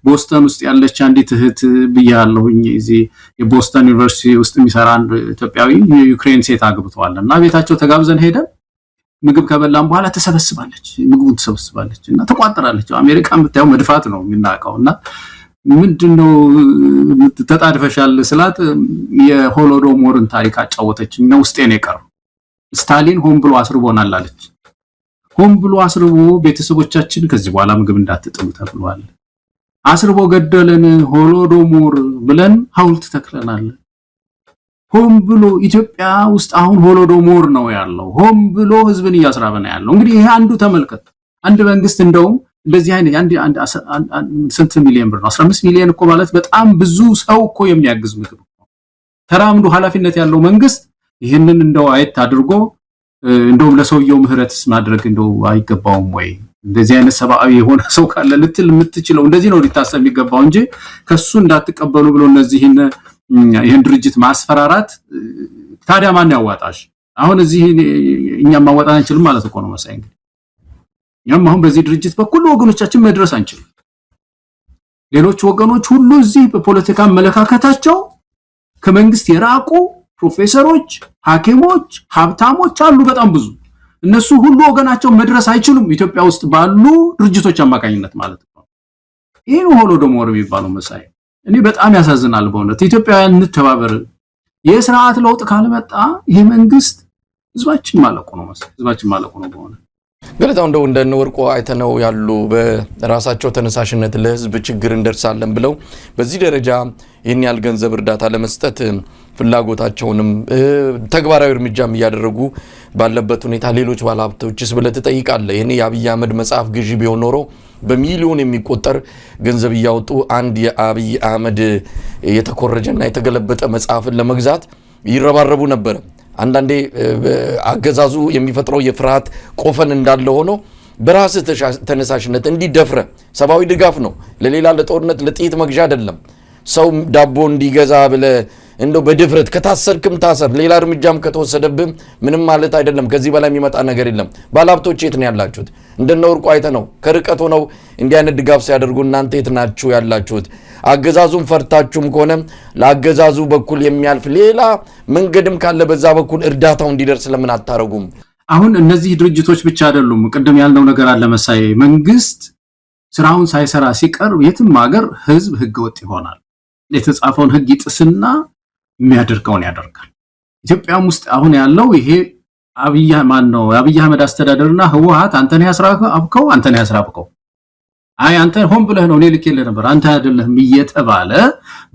ቦስተን ውስጥ ያለች አንዲት እህት ብያለሁኝ። እዚህ የቦስተን ዩኒቨርሲቲ ውስጥ የሚሰራ አንድ ኢትዮጵያዊ የዩክሬን ሴት አግብተዋል እና ቤታቸው ተጋብዘን ሄደን ምግብ ከበላን በኋላ ተሰበስባለች፣ ምግቡን ተሰበስባለች እና ተቋጥራለች። አሜሪካን ብታየው መድፋት ነው የሚናቀውና ምንድነው ተጣድፈሻል ስላት የሆሎዶሞርን ታሪክ አጫወተችኝ ነው ውስጤ ነው የቀረው። ስታሊን ሆን ብሎ አስርቦናል አለች። ሆን ብሎ አስርቦ ቤተሰቦቻችን ከዚህ በኋላ ምግብ እንዳትጥሉ ተብሏል። አስርቦ ገደለን ሆሎዶሞር ብለን ሐውልት ተክለናል። ሆን ብሎ ኢትዮጵያ ውስጥ አሁን ሆሎዶሞር ነው ያለው። ሆን ብሎ ህዝብን እያስራበ ነው ያለው። እንግዲህ ይሄ አንዱ ተመልከት። አንድ መንግስት እንደውም እንደዚህ አይነት አንድ ስንት ሚሊዮን ብር ነው? 15 ሚሊዮን እኮ ማለት በጣም ብዙ ሰው እኮ የሚያግዝ ምግብ ነው። ተራምዶ ኃላፊነት ያለው መንግስት ይሄንን እንደው አይት አድርጎ እንደውም ለሰውየው ምህረትስ ማድረግ እንደው አይገባውም ወይ? እንደዚህ አይነት ሰብአዊ የሆነ ሰው ካለ ልትል የምትችለው እንደዚህ ነው ሊታሰብ የሚገባው እንጂ ከሱ እንዳትቀበሉ ብሎ ይሄን ድርጅት ማስፈራራት ታዲያ ማን ያዋጣሽ? አሁን እዚህ እኛም ማዋጣት አንችልም ማለት እኮ ነው መሳይ። እንግዲህ እኛም አሁን በዚህ ድርጅት በኩል ወገኖቻችን መድረስ አንችልም። ሌሎች ወገኖች ሁሉ እዚህ በፖለቲካ አመለካከታቸው ከመንግስት የራቁ ፕሮፌሰሮች፣ ሐኪሞች፣ ሀብታሞች አሉ በጣም ብዙ። እነሱ ሁሉ ወገናቸው መድረስ አይችሉም ኢትዮጵያ ውስጥ ባሉ ድርጅቶች አማካኝነት ማለት ነው። ይሄ ነው ሆሎዶሞር የሚባለው መሳይ። እኔ በጣም ያሳዝናል በእውነት። ኢትዮጵያውያን እንተባበር። የሥርዓት ለውጥ ካልመጣ ይሄ መንግስት ህዝባችን ማለቁ ነው መሳይ፣ ህዝባችን ማለቁ ነው በእውነት። ገለታው እንደው እንደነ ወርቁ አይተነው ያሉ በራሳቸው ተነሳሽነት ለህዝብ ችግር እንደርሳለን ብለው በዚህ ደረጃ ይህን ያህል ገንዘብ እርዳታ ለመስጠት ፍላጎታቸውንም ተግባራዊ እርምጃም እያደረጉ ባለበት ሁኔታ ሌሎች ባለሀብቶችስ ብለህ ትጠይቃለህ። ይሄን የአብይ አህመድ መጽሐፍ ግዢ ቢሆን ኖሮ በሚሊዮን የሚቆጠር ገንዘብ እያወጡ አንድ የአብይ አህመድ የተኮረጀና የተገለበጠ መጽሐፍን ለመግዛት ይረባረቡ ነበር። አንዳንዴ አገዛዙ የሚፈጥረው የፍርሃት ቆፈን እንዳለ ሆኖ በራስ ተነሳሽነት እንዲደፍረ ሰብአዊ ድጋፍ ነው፣ ለሌላ ለጦርነት ለጥይት መግዣ አይደለም። ሰው ዳቦ እንዲገዛ ብለ እንደው በድፍረት ከታሰርክም ታሰር፣ ሌላ እርምጃም ከተወሰደብም ምንም ማለት አይደለም። ከዚህ በላይ የሚመጣ ነገር የለም። ባለሀብቶች የት ነው ያላችሁት? እንደነ ወርቁ አይተነው ከርቀት ሆነው እንዲህ አይነት ድጋፍ ሲያደርጉ እናንተ የት ናችሁ ያላችሁት? አገዛዙን ፈርታችሁም ከሆነ ለአገዛዙ በኩል የሚያልፍ ሌላ መንገድም ካለ በዛ በኩል እርዳታው እንዲደርስ ለምን አታረጉም? አሁን እነዚህ ድርጅቶች ብቻ አይደሉም። ቅድም ያልነው ነገር አለ መሳይ። መንግስት ስራውን ሳይሰራ ሲቀር የትም ሀገር ህዝብ ህገወጥ ይሆናል። የተጻፈውን ህግ ይጥስና የሚያደርገውን ያደርጋል። ኢትዮጵያም ውስጥ አሁን ያለው ይሄ አብይ አህመድ አስተዳደርና ህወሓት አንተን ያስራብከው አይ አንተ ሆን ብለህ ነው እኔ ልኬልህ ነበር አንተ አይደለህም እየተባለ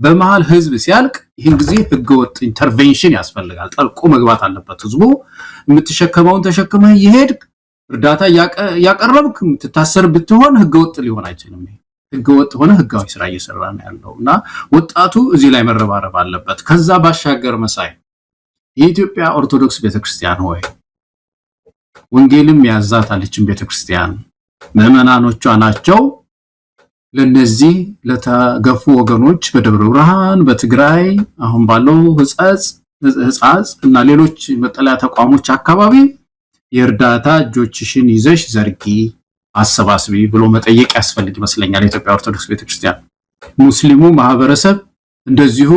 በመሃል ህዝብ ሲያልቅ ይህን ጊዜ ህገወጥ ኢንተርቬንሽን ያስፈልጋል። ጠልቆ መግባት አለበት ህዝቡ። የምትሸከመውን ተሸክመህ ይሄድ እርዳታ ያቀረብክ የምትታሰር ብትሆን ህገወጥ ሊሆን አይችልም። ህገወጥ ሆነ ህጋዊ ስራ እየሰራ ነው ያለውና ወጣቱ እዚህ ላይ መረባረብ አለበት። ከዛ ባሻገር መሳይ የኢትዮጵያ ኦርቶዶክስ ቤተክርስቲያን ሆይ ወንጌልም ያዛታለችን ቤተክርስቲያን ምዕመናኖቿ ናቸው ለነዚህ ለተገፉ ወገኖች በደብረ ብርሃን በትግራይ አሁን ባለው ህጻጽ እና ሌሎች መጠለያ ተቋሞች አካባቢ የእርዳታ እጆችሽን ይዘሽ ዘርጊ አሰባስቢ ብሎ መጠየቅ ያስፈልግ ይመስለኛል። የኢትዮጵያ ኦርቶዶክስ ቤተክርስቲያን ሙስሊሙ ማህበረሰብ እንደዚሁ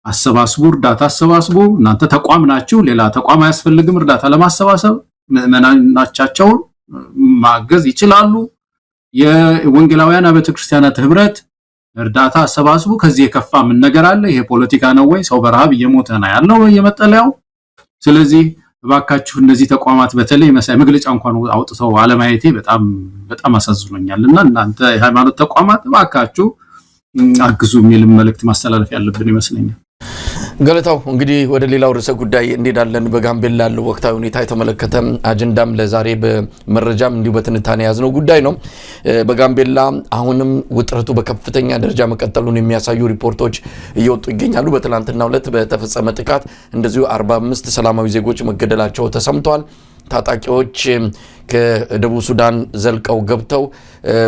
አሰባስቡ፣ እርዳታ አሰባስቡ። እናንተ ተቋም ናችሁ፣ ሌላ ተቋም አያስፈልግም። እርዳታ ለማሰባሰብ ምዕመናኖቻቸውን ማገዝ ይችላሉ። የወንጌላውያን ቤተክርስቲያናት ህብረት እርዳታ አሰባስቡ። ከዚህ የከፋ ምን ነገር አለ? ይሄ ፖለቲካ ነው ወይ? ሰው በረሃብ እየሞተ ነው ያለው በየመጠለያው። ስለዚህ እባካችሁ እነዚህ ተቋማት በተለይ መሳይ መግለጫ እንኳን አውጥተው አለማየቴ በጣም አሳዝኖኛልና እናንተ የሃይማኖት ተቋማት እባካችሁ አግዙ የሚል መልእክት ማስተላለፍ ያለብን ይመስለኛል። ገለታው እንግዲህ ወደ ሌላው ርዕሰ ጉዳይ እንሄዳለን። በጋምቤላ ያለው ወቅታዊ ሁኔታ የተመለከተ አጀንዳም ለዛሬ በመረጃም እንዲሁ በትንታኔ ያዝነው ጉዳይ ነው። በጋምቤላ አሁንም ውጥረቱ በከፍተኛ ደረጃ መቀጠሉን የሚያሳዩ ሪፖርቶች እየወጡ ይገኛሉ። በትላንትናው ዕለት በተፈጸመ ጥቃት እንደዚሁ 45 ሰላማዊ ዜጎች መገደላቸው ተሰምቷል። ታጣቂዎች ከደቡብ ሱዳን ዘልቀው ገብተው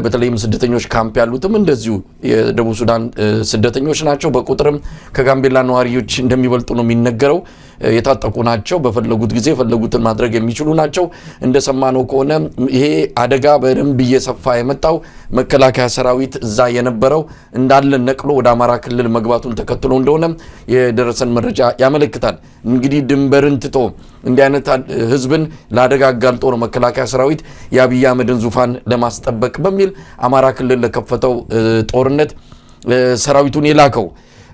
በተለይም ስደተኞች ካምፕ ያሉትም እንደዚሁ የደቡብ ሱዳን ስደተኞች ናቸው። በቁጥርም ከጋምቤላ ነዋሪዎች እንደሚበልጡ ነው የሚነገረው። የታጠቁ ናቸው። በፈለጉት ጊዜ ፈለጉትን ማድረግ የሚችሉ ናቸው። እንደሰማነው ከሆነ ይሄ አደጋ በደንብ እየሰፋ የመጣው መከላከያ ሰራዊት እዛ የነበረው እንዳለ ነቅሎ ወደ አማራ ክልል መግባቱን ተከትሎ እንደሆነ የደረሰን መረጃ ያመለክታል። እንግዲህ ድንበርን ትቶ እንዲህ አይነት ህዝብን ለአደጋ አጋልጦ ነው መከላከያ ሰራዊት የአብይ አህመድን ዙፋን ለማስጠበቅ በሚል አማራ ክልል ለከፈተው ጦርነት ሰራዊቱን የላከው።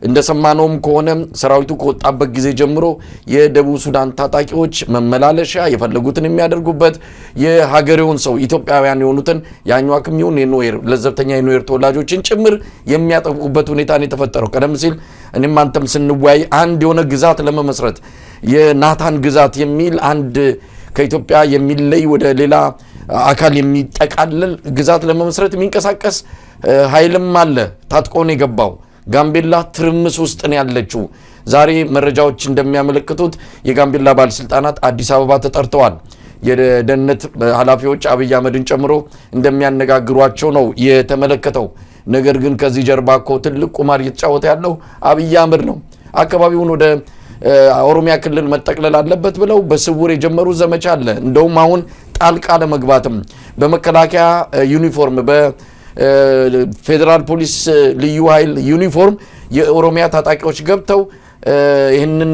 እንደሰማነውም ከሆነ ሰራዊቱ ከወጣበት ጊዜ ጀምሮ የደቡብ ሱዳን ታጣቂዎች መመላለሻ የፈለጉትን የሚያደርጉበት የሀገሬውን ሰው ኢትዮጵያውያን የሆኑትን ያኛዋክም ይሁን የኖዌር ለዘብተኛ የኖዌር ተወላጆችን ጭምር የሚያጠቁበት ሁኔታ ነው የተፈጠረው። ቀደም ሲል እኔም አንተም ስንወያይ አንድ የሆነ ግዛት ለመመስረት የናታን ግዛት የሚል አንድ ከኢትዮጵያ የሚለይ ወደ ሌላ አካል የሚጠቃለል ግዛት ለመመስረት የሚንቀሳቀስ ኃይልም አለ ታጥቆ ነው የገባው። ጋምቤላ ትርምስ ውስጥ ነው ያለችው። ዛሬ መረጃዎች እንደሚያመለክቱት የጋምቤላ ባለስልጣናት አዲስ አበባ ተጠርተዋል። የደህንነት ኃላፊዎች አብይ አህመድን ጨምሮ እንደሚያነጋግሯቸው ነው የተመለከተው። ነገር ግን ከዚህ ጀርባ እኮ ትልቅ ቁማር እየተጫወተ ያለው አብይ አህመድ ነው። አካባቢውን ወደ ኦሮሚያ ክልል መጠቅለል አለበት ብለው በስውር የጀመሩ ዘመቻ አለ። እንደውም አሁን ጣልቃ ለመግባትም በመከላከያ ዩኒፎርም ፌደራል ፖሊስ ልዩ ኃይል ዩኒፎርም የኦሮሚያ ታጣቂዎች ገብተው ይህንን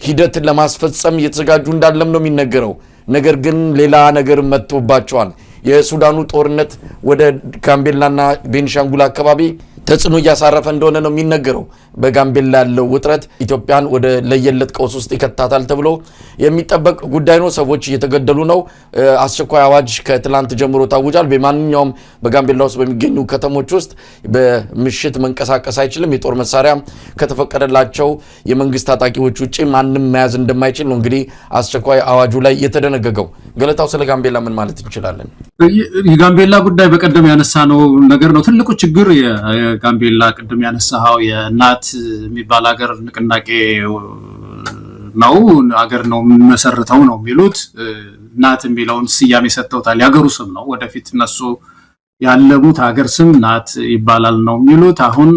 ሂደት ለማስፈጸም እየተዘጋጁ እንዳለም ነው የሚነገረው። ነገር ግን ሌላ ነገር መጥቶባቸዋል። የሱዳኑ ጦርነት ወደ ጋምቤላና ቤንሻንጉል አካባቢ ተጽዕኖ እያሳረፈ እንደሆነ ነው የሚነገረው። በጋምቤላ ያለው ውጥረት ኢትዮጵያን ወደ ለየለት ቀውስ ውስጥ ይከታታል ተብሎ የሚጠበቅ ጉዳይ ነው። ሰዎች እየተገደሉ ነው። አስቸኳይ አዋጅ ከትላንት ጀምሮ ታውጇል። በማንኛውም በጋምቤላ ውስጥ በሚገኙ ከተሞች ውስጥ በምሽት መንቀሳቀስ አይችልም። የጦር መሳሪያ ከተፈቀደላቸው የመንግስት ታጣቂዎች ውጪ ማንም መያዝ እንደማይችል ነው እንግዲህ አስቸኳይ አዋጁ ላይ የተደነገገው። ገለታው ስለ ጋምቤላ ምን ማለት እንችላለን? የጋምቤላ ጉዳይ በቀደም ያነሳነው ነገር ነው። ትልቁ ችግር የጋምቤላ ቅድም ያነሳው የናት የሚባል ሀገር ንቅናቄ ነው። ሀገር ነው መሰረተው ነው የሚሉት። ናት የሚለውን ስያሜ ሰጥተውታል። የሀገሩ ስም ነው። ወደፊት እነሱ ያለሙት ሀገር ስም ናት ይባላል ነው የሚሉት። አሁን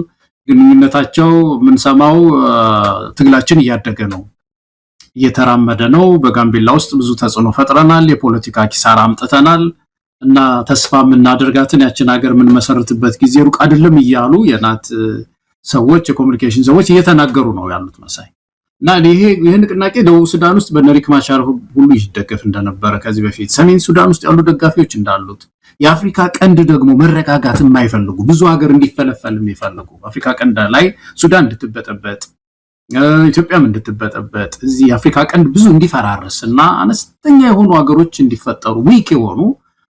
ግንኙነታቸው የምንሰማው ትግላችን እያደገ ነው፣ እየተራመደ ነው። በጋምቤላ ውስጥ ብዙ ተጽዕኖ ፈጥረናል፣ የፖለቲካ ኪሳራ አምጥተናል እና ተስፋ የምናደርጋትን ያችን ሀገር የምንመሰርትበት ጊዜ ሩቅ አይደለም እያሉ የናት ሰዎች የኮሙኒኬሽን ሰዎች እየተናገሩ ነው ያሉት መሳይ። እና ይሄ ንቅናቄ ደቡብ ሱዳን ውስጥ በነሪክ ማቻር ሁሉ ይደገፍ እንደነበረ ከዚህ በፊት ሰሜን ሱዳን ውስጥ ያሉ ደጋፊዎች እንዳሉት፣ የአፍሪካ ቀንድ ደግሞ መረጋጋት የማይፈልጉ ብዙ ሀገር እንዲፈለፈል የሚፈልጉ አፍሪካ ቀንድ ላይ ሱዳን እንድትበጠበጥ ኢትዮጵያም እንድትበጠበጥ እዚህ የአፍሪካ ቀንድ ብዙ እንዲፈራርስ እና አነስተኛ የሆኑ ሀገሮች እንዲፈጠሩ ዊክ የሆኑ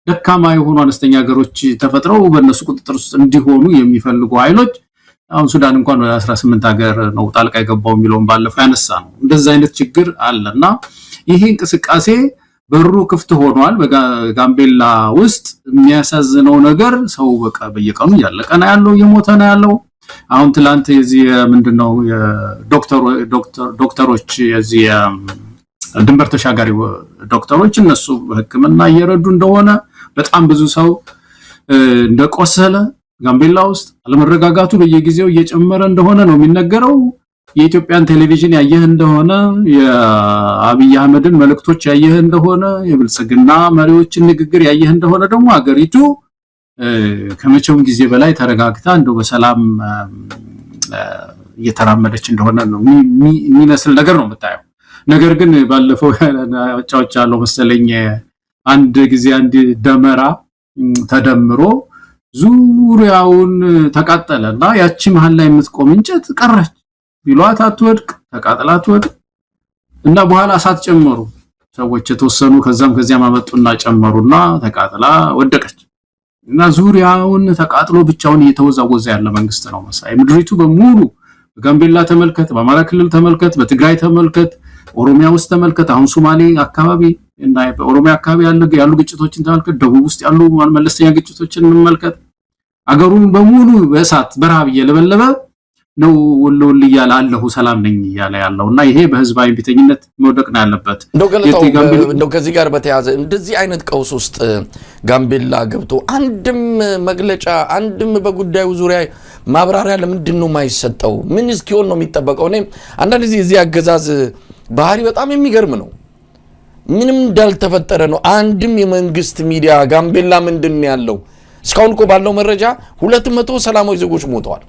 ደካማ የሆኑ አነስተኛ ሀገሮች ተፈጥረው በእነሱ ቁጥጥር ውስጥ እንዲሆኑ የሚፈልጉ ኃይሎች አሁን ሱዳን እንኳን ወደ 18 ሀገር ነው ጣልቃ የገባው የሚለውን ባለፈው ያነሳ ነው። እንደዚህ አይነት ችግር አለና ይሄ እንቅስቃሴ በሩ ክፍት ሆኗል በጋምቤላ ውስጥ። የሚያሳዝነው ነገር ሰው በቃ በየቀኑ ያለቀ ነው ያለው፣ እየሞተ ነው ያለው። አሁን ትላንት የዚህ ምንድነው ዶክተሮች የዚህ ድንበር ተሻጋሪ ዶክተሮች እነሱ ሕክምና እየረዱ እንደሆነ በጣም ብዙ ሰው እንደቆሰለ ጋምቤላ ውስጥ አለመረጋጋቱ በየጊዜው እየጨመረ እንደሆነ ነው የሚነገረው። የኢትዮጵያን ቴሌቪዥን ያየህ እንደሆነ የአብይ አህመድን መልእክቶች ያየህ እንደሆነ የብልጽግና መሪዎችን ንግግር ያየህ እንደሆነ ደግሞ ሀገሪቱ ከመቼውም ጊዜ በላይ ተረጋግታ እንደው በሰላም እየተራመደች እንደሆነ ነው የሚመስል ነገር ነው የምታየው። ነገር ግን ባለፈው ጫዎች ያለው መሰለኝ አንድ ጊዜ አንድ ደመራ ተደምሮ ዙሪያውን ተቃጠለና ያቺ መሃል ላይ የምትቆም እንጨት ቀረች። ቢሏት አትወድቅ፣ ተቃጥላ አትወድቅ እና በኋላ እሳት ጨመሩ ሰዎች የተወሰኑ ከዚያም አመጡና ጨመሩና ተቃጥላ ወደቀች። እና ዙሪያውን ተቃጥሎ ብቻውን እየተወዛወዘ ያለ መንግስት ነው መሳይ። ምድሪቱ በሙሉ በጋምቤላ ተመልከት፣ በአማራ ክልል ተመልከት፣ በትግራይ ተመልከት፣ ኦሮሚያ ውስጥ ተመልከት፣ አሁን ሶማሌ አካባቢ እና በኦሮሚያ አካባቢ ያሉ ግጭቶችን ተመልከት፣ ደቡብ ውስጥ ያሉ መለስተኛ ግጭቶችን እንመልከት። አገሩን በሙሉ በእሳት በረሃብ እየለበለበ ነው ወሎል ይያለ አለሁ ሰላም ነኝ ይያለ ያለውና ይሄ በህዝባዊ ቢተኝነት መውደቅ ነው ያለበት እንደው ከዚህ ጋር በተያያዘ እንደዚህ አይነት ቀውስ ውስጥ ጋምቤላ ገብቶ አንድም መግለጫ አንድም በጉዳዩ ዙሪያ ማብራሪያ ለምንድን ነው የማይሰጠው ምን እስኪሆን ነው የሚጠበቀው እኔ አንዳንድ ጊዜ እዚህ አገዛዝ ባህሪ በጣም የሚገርም ነው ምንም እንዳልተፈጠረ ነው አንድም የመንግስት ሚዲያ ጋምቤላ ምንድን ያለው እስካሁን እኮ ባለው መረጃ 200 ሰላማዊ ዜጎች ሞተዋል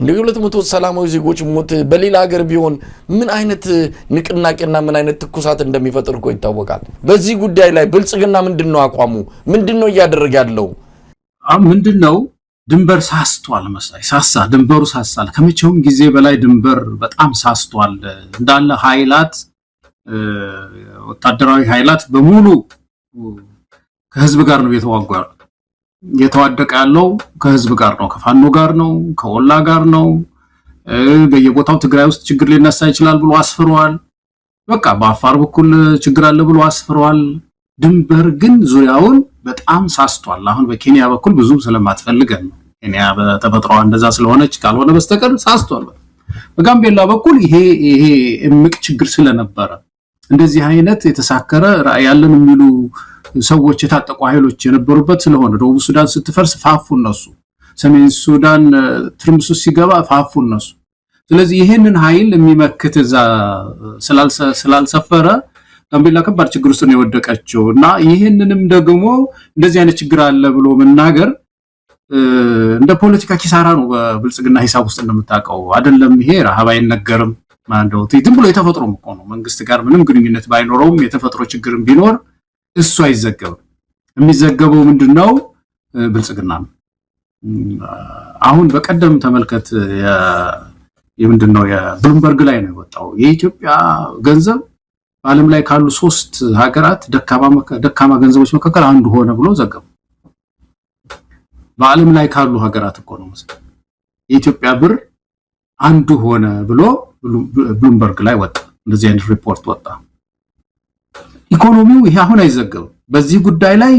እንደው 200 ሰላማዊ ዜጎች ሞት በሌላ ሀገር ቢሆን ምን አይነት ንቅናቄና ምን አይነት ትኩሳት እንደሚፈጥር እኮ ይታወቃል በዚህ ጉዳይ ላይ ብልጽግና ምንድነው አቋሙ ምንድነው ያደረገ ያለው ምንድነው ድንበር ሳስቷል መሳይ ሳሳ ድንበሩ ሳሳል ከመቼውም ጊዜ በላይ ድንበር በጣም ሳስቷል እንዳለ ኃይላት ወታደራዊ ኃይላት በሙሉ ከህዝብ ጋር ነው የተዋደቀ ያለው ከህዝብ ጋር ነው ከፋኖ ጋር ነው ከወላ ጋር ነው በየቦታው ትግራይ ውስጥ ችግር ሊነሳ ይችላል ብሎ አስፈሯል በቃ በአፋር በኩል ችግር አለ ብሎ አስፈሯል ድንበር ግን ዙሪያውን በጣም ሳስቷል አሁን በኬንያ በኩል ብዙ ስለማትፈልገን ነው ኬንያ በተፈጥሮ እንደዛ ስለሆነች ካልሆነ በስተቀር ሳስቷል በጋምቤላ በኩል ይሄ እምቅ ችግር ስለነበረ እንደዚህ አይነት የተሳከረ ራዕይ ያለን የሚሉ ሰዎች የታጠቁ ኃይሎች የነበሩበት ስለሆነ ደቡብ ሱዳን ስትፈርስ ፋፉ እነሱ ሰሜን ሱዳን ትርምስ ሲገባ ፋፉ እነሱ ስለዚህ ይሄንን ኃይል የሚመክት እዛ ስላልሰፈረ ጋምቤላ ከባድ ችግር ውስጥ ነው የወደቀችውና ይሄንንም ደግሞ እንደዚህ አይነት ችግር አለ ብሎ መናገር እንደ ፖለቲካ ኪሳራ ነው በብልጽግና ሂሳብ ውስጥ እንደምታውቀው አይደለም ይሄ ረሃብ አይነገርም ማንደው ዝም ብሎ የተፈጥሮ ነው መንግስት ጋር ምንም ግንኙነት ባይኖረውም የተፈጥሮ ችግርም ቢኖር እሱ አይዘገበም የሚዘገበው ምንድነው ብልጽግና ነው አሁን በቀደም ተመልከት የምንድነው የብሉምበርግ ላይ ነው የወጣው የኢትዮጵያ ገንዘብ በዓለም ላይ ካሉ 3 ሀገራት ደካማ ገንዘቦች መካከል አንዱ ሆነ ብሎ ዘገበ በዓለም ላይ ካሉ ሀገራት እኮ ነው የኢትዮጵያ ብር አንዱ ሆነ ብሎ ብሉምበርግ ላይ ወጣ እንደዚህ አይነት ሪፖርት ወጣ ኢኮኖሚው ይሄ አሁን አይዘገበም በዚህ ጉዳይ ላይ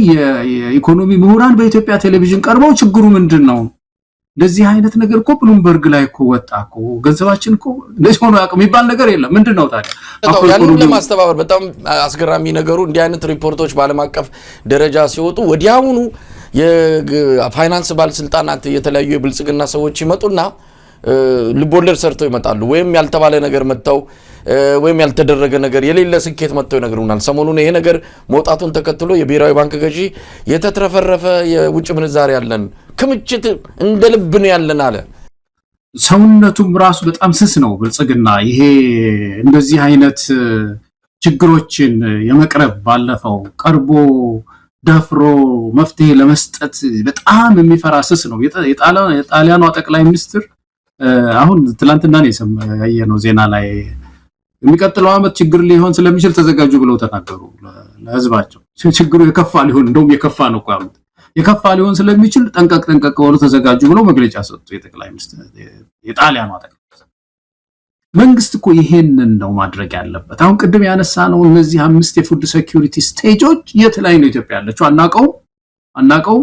የኢኮኖሚ ምሁራን በኢትዮጵያ ቴሌቪዥን ቀርበው ችግሩ ምንድነው እንደዚህ አይነት ነገር እኮ ብሉምበርግ ላይ እኮ ወጣ እኮ ገንዘባችን እኮ ለዚህ ሆኖ ያቀም ይባል ነገር የለም ምንድነው ታዲያ ያንን ለማስተባበር በጣም አስገራሚ ነገሩ እንዲህ አይነት ሪፖርቶች በዓለም አቀፍ ደረጃ ሲወጡ ወዲያውኑ የፋይናንስ ባለስልጣናት የተለያዩ የብልጽግና ሰዎች ይመጡና ልቦለድ ሰርተው ይመጣሉ ወይም ያልተባለ ነገር መጣው ወይም ያልተደረገ ነገር የሌለ ስኬት መጥተው ይነግሩናል ሰሞኑን ይሄ ነገር መውጣቱን ተከትሎ የብሔራዊ ባንክ ገዢ የተትረፈረፈ የውጭ ምንዛሪ ያለን ክምችት እንደ ልብ ነው ያለን አለ ሰውነቱም ራሱ በጣም ስስ ነው ብልጽግና ይሄ እንደዚህ አይነት ችግሮችን የመቅረብ ባለፈው ቀርቦ ደፍሮ መፍትሄ ለመስጠት በጣም የሚፈራ ስስ ነው የጣሊያኗ ጠቅላይ ሚኒስትር አሁን ትላንትና ነው ያየነው ዜና ላይ የሚቀጥለው አመት ችግር ሊሆን ስለሚችል ተዘጋጁ ብለው ተናገሩ ለህዝባቸው ችግሩ የከፋ ሊሆን እንደውም የከፋ ነው ቆያሉት የከፋ ሊሆን ስለሚችል ጠንቀቅ ብለው ተዘጋጁ ብለው መግለጫ ሰጡ የጠቅላይ ሚኒስትር የጣሊያኗ ጠቅላይ መንግስት እኮ ይሄንን ነው ማድረግ ያለበት አሁን ቅድም ያነሳ ነው እነዚህ 5 የፉድ ሴኩሪቲ ስቴጆች የት ላይ ነው ኢትዮጵያ ያለችው አናቀው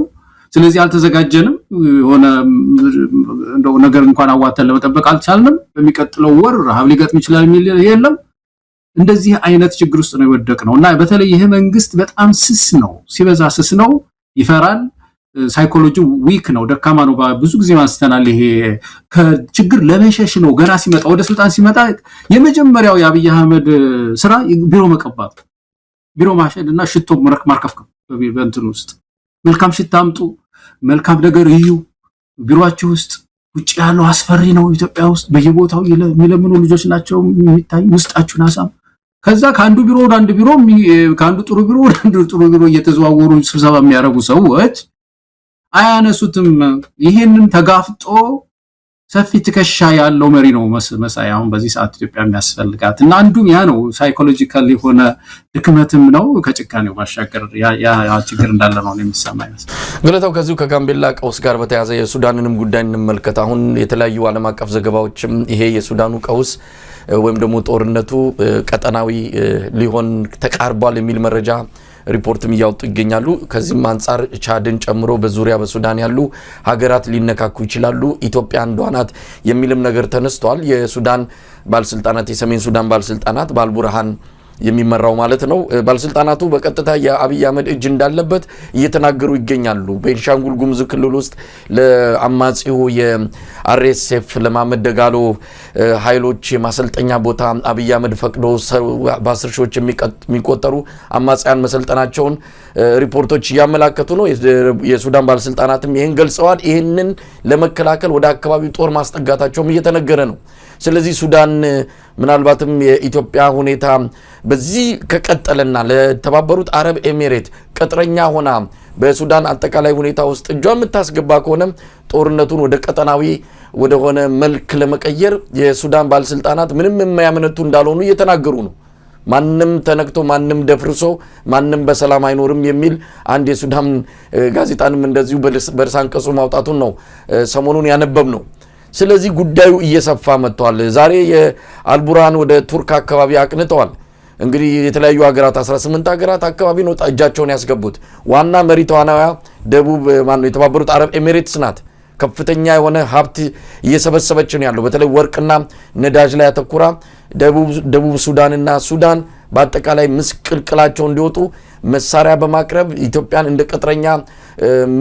ስለዚህ አልተዘጋጀንም ሆነ እንደው ነገር እንኳን አዋተን ለመጠበቅ አልቻልንም በሚቀጥለው ወር ረሃብ ሊገጥም ይችላል የሚል የለም እንደዚህ አይነት ችግር ውስጥ ነው የወደቅነውና በተለይ ይሄ መንግስት በጣም ስስ ነው ሲበዛ ስስ ነው ይፈራል ሳይኮሎጂ ዊክ ነው ደካማ ነው ብዙ ጊዜ ማስተናል ይሄ ከችግር ለመሸሽ ነው ገና ሲመጣ ወደ ስልጣን ሲመጣ የመጀመሪያው የአብይ አህመድ ስራ ቢሮ መቀባት ቢሮ ማሸድና ሽቶ ማርከፍከፍ በእንትን ውስጥ መልካም ሽታምጡ መልካም ነገር እዩ ቢሮአችሁ ውስጥ ውጭ ያለው አስፈሪ ነው ኢትዮጵያ ውስጥ በየቦታው የሚለምኑ ልጆች ናቸው የሚታይ ውስጣችሁን አሳም ከዛ ካንዱ ቢሮ ወደ አንዱ ቢሮ ካንዱ ጥሩ ቢሮ ወደ አንዱ ጥሩ ቢሮ እየተዘዋወሩ ስብሰባ የሚያረጉ ሰዎች አያነሱትም ይሄንን ተጋፍጦ ሰፊ ትከሻ ያለው መሪ ነው መሳይ አሁን በዚህ ሰዓት ኢትዮጵያ የሚያስፈልጋት እና አንዱም ያ ነው ሳይኮሎጂካል የሆነ ድክመትም ነው ከጭካኔው ማሻገር ያ ችግር እንዳለ ነው የሚሰማኝ ገለታው ከዚሁ ከጋምቤላ ቀውስ ጋር በተያያዘ የሱዳንንም ጉዳይ እንመልከት አሁን የተለያዩ ዓለም አቀፍ ዘገባዎችም ይሄ የሱዳኑ ቀውስ ወይም ደግሞ ጦርነቱ ቀጠናዊ ሊሆን ተቃርቧል የሚል መረጃ ሪፖርትም እያወጡ ይገኛሉ። ከዚህም አንፃር ቻድን ጨምሮ በዙሪያ በሱዳን ያሉ ሀገራት ሊነካኩ ይችላሉ፣ ኢትዮጵያ አንዷ ናት የሚልም ነገር ተነስቷል። የሱዳን ባለስልጣናት የሰሜን ሱዳን ባለስልጣናት በአልቡርሃን የሚመራው ማለት ነው ባለስልጣናቱ በቀጥታ የአብይ አህመድ እጅ እንዳለበት እየተናገሩ ይገኛሉ። በቤንሻንጉል ጉሙዝ ክልል ውስጥ ለአማጺው የአርኤስኤፍ ለማመድ ደጋሎ ኃይሎች የማሰልጠኛ ቦታ አብይ አህመድ ፈቅዶ በ10 ሺዎች የሚቆጠሩ አማጺያን መሰልጠናቸውን ሪፖርቶች እያመላከቱ ነው። የሱዳን ባለስልጣናትም ይህን ገልጸዋል። ይህንን ለመከላከል ወደ አካባቢው ጦር ማስጠጋታቸውም እየተነገረ ነው። ስለዚህ ሱዳን ምናልባትም የኢትዮጵያ ሁኔታ በዚህ ከቀጠለና ለተባበሩት አረብ ኤሚሬት ቅጥረኛ ሆና በሱዳን አጠቃላይ ሁኔታ ውስጥ እጇን የምታስገባ ከሆነ ጦርነቱን ወደ ቀጠናዊ ወደሆነ መልክ ለመቀየር የሱዳን ባለስልጣናት ምንም የማያመነቱ እንዳልሆኑ እየተናገሩ ነው። ማንም ተነክቶ ማንም ደፍርሶ ማንም በሰላም አይኖርም የሚል አንድ የሱዳን ጋዜጣንም እንደዚሁ በርዕሰ አንቀጹ ማውጣቱን ነው ሰሞኑን ያነበብ ነው። ስለዚህ ጉዳዩ እየሰፋ መጥቷል። ዛሬ የአልቡርሃን ወደ ቱርክ አካባቢ አቅንተዋል። እንግዲህ የተለያዩ ሀገራት 18 ሀገራት አካባቢ ነው እጃቸውን ያስገቡት። ዋና መሪ ተዋናያ የተባበሩት አረብ ኤሚሬትስ ናት። ከፍተኛ የሆነ ሀብት እየሰበሰበች ነው ያለው። በተለይ ወርቅና ነዳጅ ላይ አተኩራ ደቡብ ሱዳንና ሱዳን በአጠቃላይ ምስቅልቅላቸው እንዲወጡ መሳሪያ በማቅረብ ኢትዮጵያን እንደ ቅጥረኛ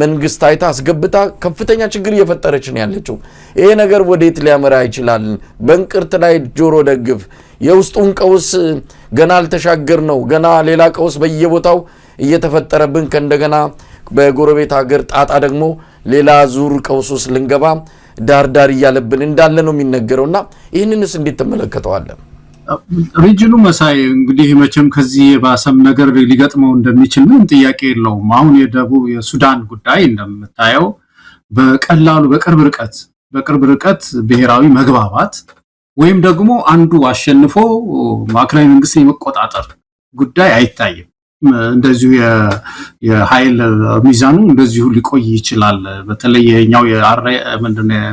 መንግስት አይታ አስገብታ ከፍተኛ ችግር እየፈጠረች ነው ያለችው። ይሄ ነገር ወዴት ሊያመራ ይችላል? በእንቅርት ላይ ጆሮ ደግፍ። የውስጡን ቀውስ ገና አልተሻገር ነው። ገና ሌላ ቀውስ በየቦታው እየተፈጠረብን ከእንደገና በጎረቤት ሀገር ጣጣ ደግሞ ሌላ ዙር ቀውስ ውስጥ ልንገባ ዳርዳር እያለብን እንዳለ ነው የሚነገረውና ይህንንስ እንዴት ተመለከተዋለን? ሪጅኑ መሳይ እንግዲህ መቼም ከዚህ የባሰም ነገር ሊገጥመው እንደሚችል ምንም ጥያቄ የለውም። አሁን የሱዳን ጉዳይ እንደምታየው በቀላሉ በቅርብ ርቀት ብሔራዊ መግባባት ወይም ደግሞ አንዱ አሸንፎ ማዕከላዊ መንግስት የመቆጣጠር ጉዳይ አይታይም። እንደዚሁ የኃይል ሚዛኑ እንደዚሁ ሊቆይ ይችላል። በተለይ የኛው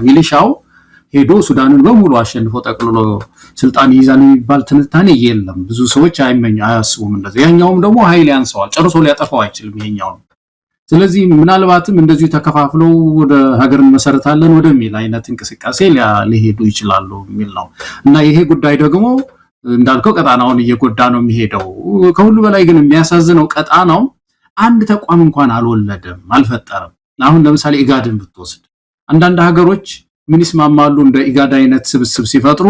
ሚሊሻው ሄዶ ሱዳንን በሙሉ አሸንፎ ጠቅልሎ ስልጣን ይይዛል የሚባል ትንታኔ የለም። ብዙ ሰዎች አያስቡም እንደዚህ። ያኛውም ደግሞ ኃይል ያንሰዋል፣ ጨርሶ ሊያጠፋው አይችልም ይሄኛው። ስለዚህ ምናልባትም እንደዚሁ ተከፋፍለው ወደ ሀገር መሰረታለን ወደሚል አይነት እንቅስቃሴ ሊሄዱ ይችላሉ የሚል ነው እና ይሄ ጉዳይ ደግሞ እንዳልከው ቀጣናውን እየጎዳ ነው የሚሄደው። ከሁሉ በላይ ግን የሚያሳዝነው ቀጣናው አንድ ተቋም እንኳን አልወለደም፣ አልፈጠረም። አሁን ለምሳሌ ኢጋድን ብትወስድ አንዳንድ ሀገሮች ምን ይስማማሉ? እንደ ኢጋድ አይነት ስብስብ ሲፈጥሩ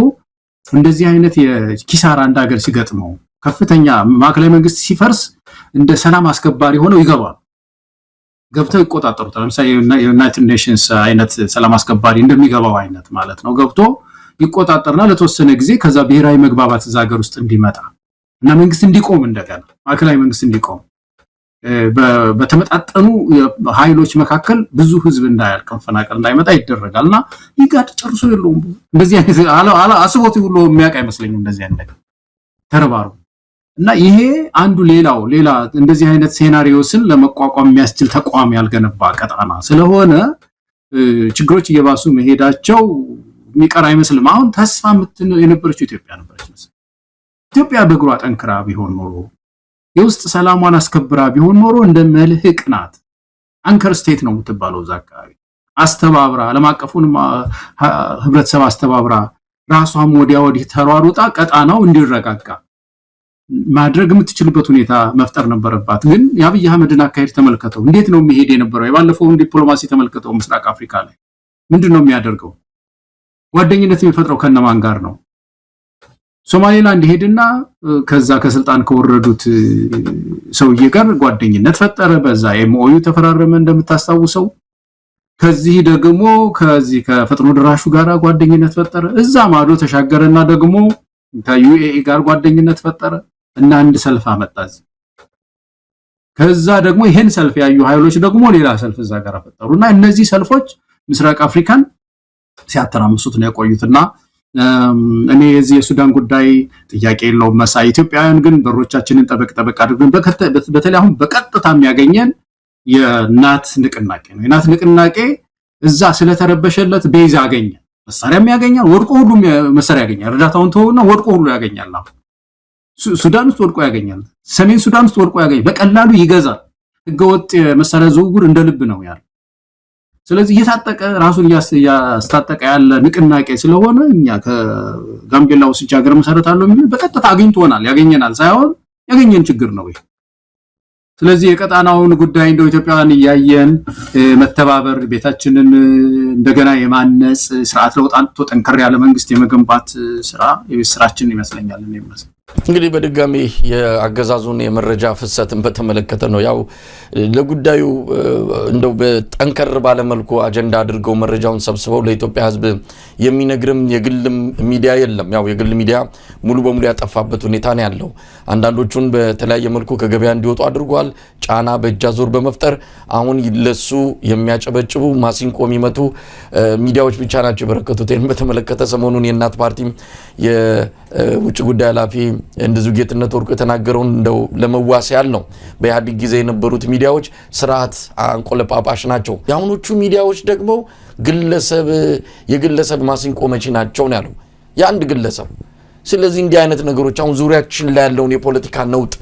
እንደዚህ አይነት የኪሳራ አንድ ሀገር ሲገጥመው ከፍተኛ ማዕከላዊ መንግስት ሲፈርስ እንደ ሰላም አስከባሪ ሆነው ይገባሉ፣ ገብተው ይቆጣጠሩታል። ለምሳሌ የዩናይትድ ኔሽንስ አይነት ሰላም አስከባሪ እንደሚገባው አይነት ማለት ነው። ገብቶ ይቆጣጠርና ለተወሰነ ጊዜ ከዛ ብሔራዊ መግባባት እዛ ሀገር ውስጥ እንዲመጣ እና መንግስት እንዲቆም እንደገና ማዕከላዊ መንግስት እንዲቆም በተመጣጠኑ ኃይሎች መካከል ብዙ ህዝብ እንዳያልቅ መፈናቀል እንዳይመጣ ይደረጋልና ኢጋድ ጨርሶ የለውም። እንደዚህ አይነት አስቦት ሁሉ የሚያውቅ አይመስለኝም እንደዚህ አይነት ነገር ተረባሩ እና ይሄ አንዱ ሌላ እንደዚህ አይነት ሴናሪዮስን ለመቋቋም የሚያስችል ተቋም ያልገነባ ቀጣና ስለሆነ ችግሮች እየባሱ መሄዳቸው የሚቀር አይመስልም። አሁን ተስፋ የነበረችው ኢትዮጵያ ነበረች። ኢትዮጵያ በእግሯ ጠንክራ ቢሆን ኖሮ የውስጥ ሰላሟን አስከብራ ቢሆን ኖሮ እንደ መልህቅ ናት። አንከር ስቴት ነው የምትባለው። እዛ አካባቢ አስተባብራ ዓለም አቀፉን ህብረተሰብ አስተባብራ ራሷም ወዲህ ተሯሩጣ ቀጣናው እንዲረጋጋ ማድረግ የምትችልበት ሁኔታ መፍጠር ነበረባት። ግን የአብይ አህመድን አካሄድ ተመልከተው። እንዴት ነው የሚሄድ የነበረው? የባለፈውን ዲፕሎማሲ ተመልከተው። ምስራቅ አፍሪካ ላይ ምንድነው የሚያደርገው? ጓደኝነት የሚፈጥረው ከነማን ጋር ነው? ሶማሌላንድ ሄድና ከዛ ከስልጣን ከወረዱት ሰውዬ ጋር ጓደኝነት ፈጠረ። በዛ ኤምኦዩ ተፈራረመ እንደምታስታውሰው። ከዚህ ደግሞ ከፈጥኖ ድራሹ ጋር ጓደኝነት ፈጠረ። እዛ ማዶ ተሻገረና ደግሞ ከዩኤኢ ጋር ጓደኝነት ፈጠረ እና አንድ ሰልፍ አመጣዝ። ከዛ ደግሞ ይሄን ሰልፍ ያዩ ኃይሎች ደግሞ ሌላ ሰልፍ እዛ ጋር ፈጠሩና እነዚህ ሰልፎች ምስራቅ አፍሪካን ሲያተራምሱት ነው የቆዩትና እኔ የዚህ የሱዳን ጉዳይ ጥያቄ የለውም መሳይ። ኢትዮጵያውያን ግን በሮቻችንን ጠበቅ አድርገን በተለይ አሁን በቀጥታ የሚያገኘን የናት ንቅናቄ ነው። የናት ንቅናቄ እዛ ስለተረበሸለት ቤዛ አገኘ፣ መሳሪያም ያገኛል፣ ወድቆ ሁሉ መሳሪያ ያገኛል። እርዳታውን ተወውና ወድቆ ሁሉ ያገኛል። ሱዳን ውስጥ ወድቆ ያገኛል። ሰሜን ሱዳን ውስጥ ወድቆ ያገኛል። በቀላሉ ይገዛል። ህገወጥ የመሳሪያ ዝውውር እንደ ልብ ነው ያለው። ስለዚህ እየታጠቀ ራሱን ያስታጠቀ ያለ ንቅናቄ ስለሆነ እኛ ከጋምቤላ ውስጥ ሀገር መሰረታለሁ የሚል በቀጥታ አግኝቶናል። ያገኘናል ሳይሆን ያገኘን ችግር ነው ይሄ። ስለዚህ የቀጣናውን ጉዳይ እንደው ኢትዮጵያውያን እያየን መተባበር ቤታችንን እንደገና የማነጽ ስርዓት ለውጥ አንጥቶ ጠንከር ያለ መንግስት የመገንባት ስራችን ይመስለኛል የሚመስል እንግዲህ በድጋሚ የአገዛዙን የመረጃ ፍሰትን በተመለከተ ነው። ያው ለጉዳዩ እንደው በጠንከር ባለ መልኩ አጀንዳ አድርገው መረጃውን ሰብስበው ለኢትዮጵያ ሕዝብ የሚነግርም የግልም ሚዲያ የለም። ያው የግል ሚዲያ ሙሉ በሙሉ ያጠፋበት ሁኔታ ነው ያለው። አንዳንዶቹን በተለያየ መልኩ ከገበያ እንዲወጡ አድርጓል። ጫና በእጅ አዙር በመፍጠር አሁን ለሱ የሚያጨበጭቡ ማሲንቆ የሚመቱ ሚዲያዎች ብቻ ናቸው የበረከቱት። ይህን በተመለከተ ሰሞኑን የእናት ፓርቲም የውጭ ጉዳይ ኃላፊ እንደዚሁ ጌትነት ወርቁ የተናገረውን እንደው ለመዋሰያል ነው። በኢህአዴግ ጊዜ የነበሩት ሚዲያዎች ስርዓት አንቆለጳጳሽ ናቸው። የአሁኖቹ ሚዲያዎች ደግሞ የግለሰብ ማሲንቆ መቺ ናቸው ነው ያለው፣ የአንድ ግለሰብ። ስለዚህ እንዲህ አይነት ነገሮች አሁን ዙሪያችን ላይ ያለውን የፖለቲካ ነውጥ፣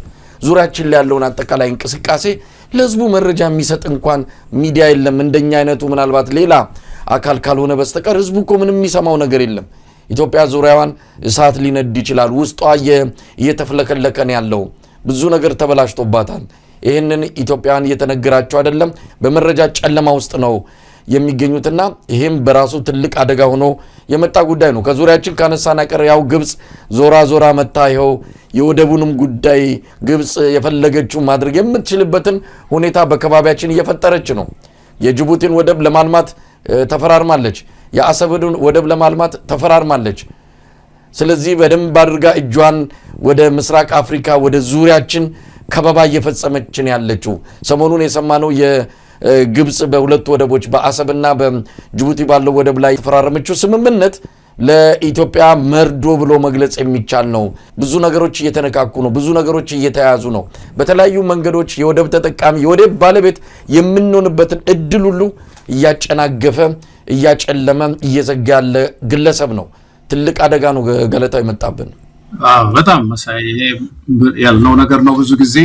ዙሪያችን ላይ ያለውን አጠቃላይ እንቅስቃሴ ለህዝቡ መረጃ የሚሰጥ እንኳን ሚዲያ የለም። እንደኛ አይነቱ ምናልባት ሌላ አካል ካልሆነ በስተቀር ህዝቡ እኮ ምንም የሚሰማው ነገር የለም። ኢትዮጵያ ዙሪያዋን እሳት ሊነድ ይችላል። ውስጧ እየተፍለከለከ ነው ያለው። ብዙ ነገር ተበላሽቶባታል። ይህንን ኢትዮጵያውያን እየተነገራቸው አይደለም። በመረጃ ጨለማ ውስጥ ነው የሚገኙትና ይሄም በራሱ ትልቅ አደጋ ሆኖ የመጣ ጉዳይ ነው። ከዙሪያችን ካነሳና ቀር ያው ግብጽ ዞራ መታ ይኸው የወደቡንም ጉዳይ ግብጽ የፈለገችው ማድረግ የምትችልበትን ሁኔታ በከባቢያችን እየፈጠረች ነው። የጅቡቲን ወደብ ለማልማት ተፈራርማለች። የአሰብን ወደብ ለማልማት ተፈራርማለች። ስለዚህ በደንብ አድርጋ እጇን ወደ ምስራቅ አፍሪካ ወደ ዙሪያችን ከበባ እየፈጸመችን ያለችው ሰሞኑን የሰማነው የግብጽ በሁለት ወደቦች በአሰብና በጅቡቲ ባለው ወደብ ላይ ተፈራረመችው ስምምነት ለኢትዮጵያ መርዶ ብሎ መግለጽ የሚቻል ነው። ብዙ ነገሮች እየተነካኩ ነው። ብዙ ነገሮች እየተያዙ ነው። በተለያዩ መንገዶች የወደብ ተጠቃሚ የወደብ ባለቤት የምንሆንበትን እድል ሁሉ እያጨናገፈ እያጨለመ እየዘጋ ያለ ግለሰብ ነው። ትልቅ አደጋ ነው ገለታው የመጣብን። በጣም መሳይ ያልነው ነገር ነው። ብዙ ጊዜ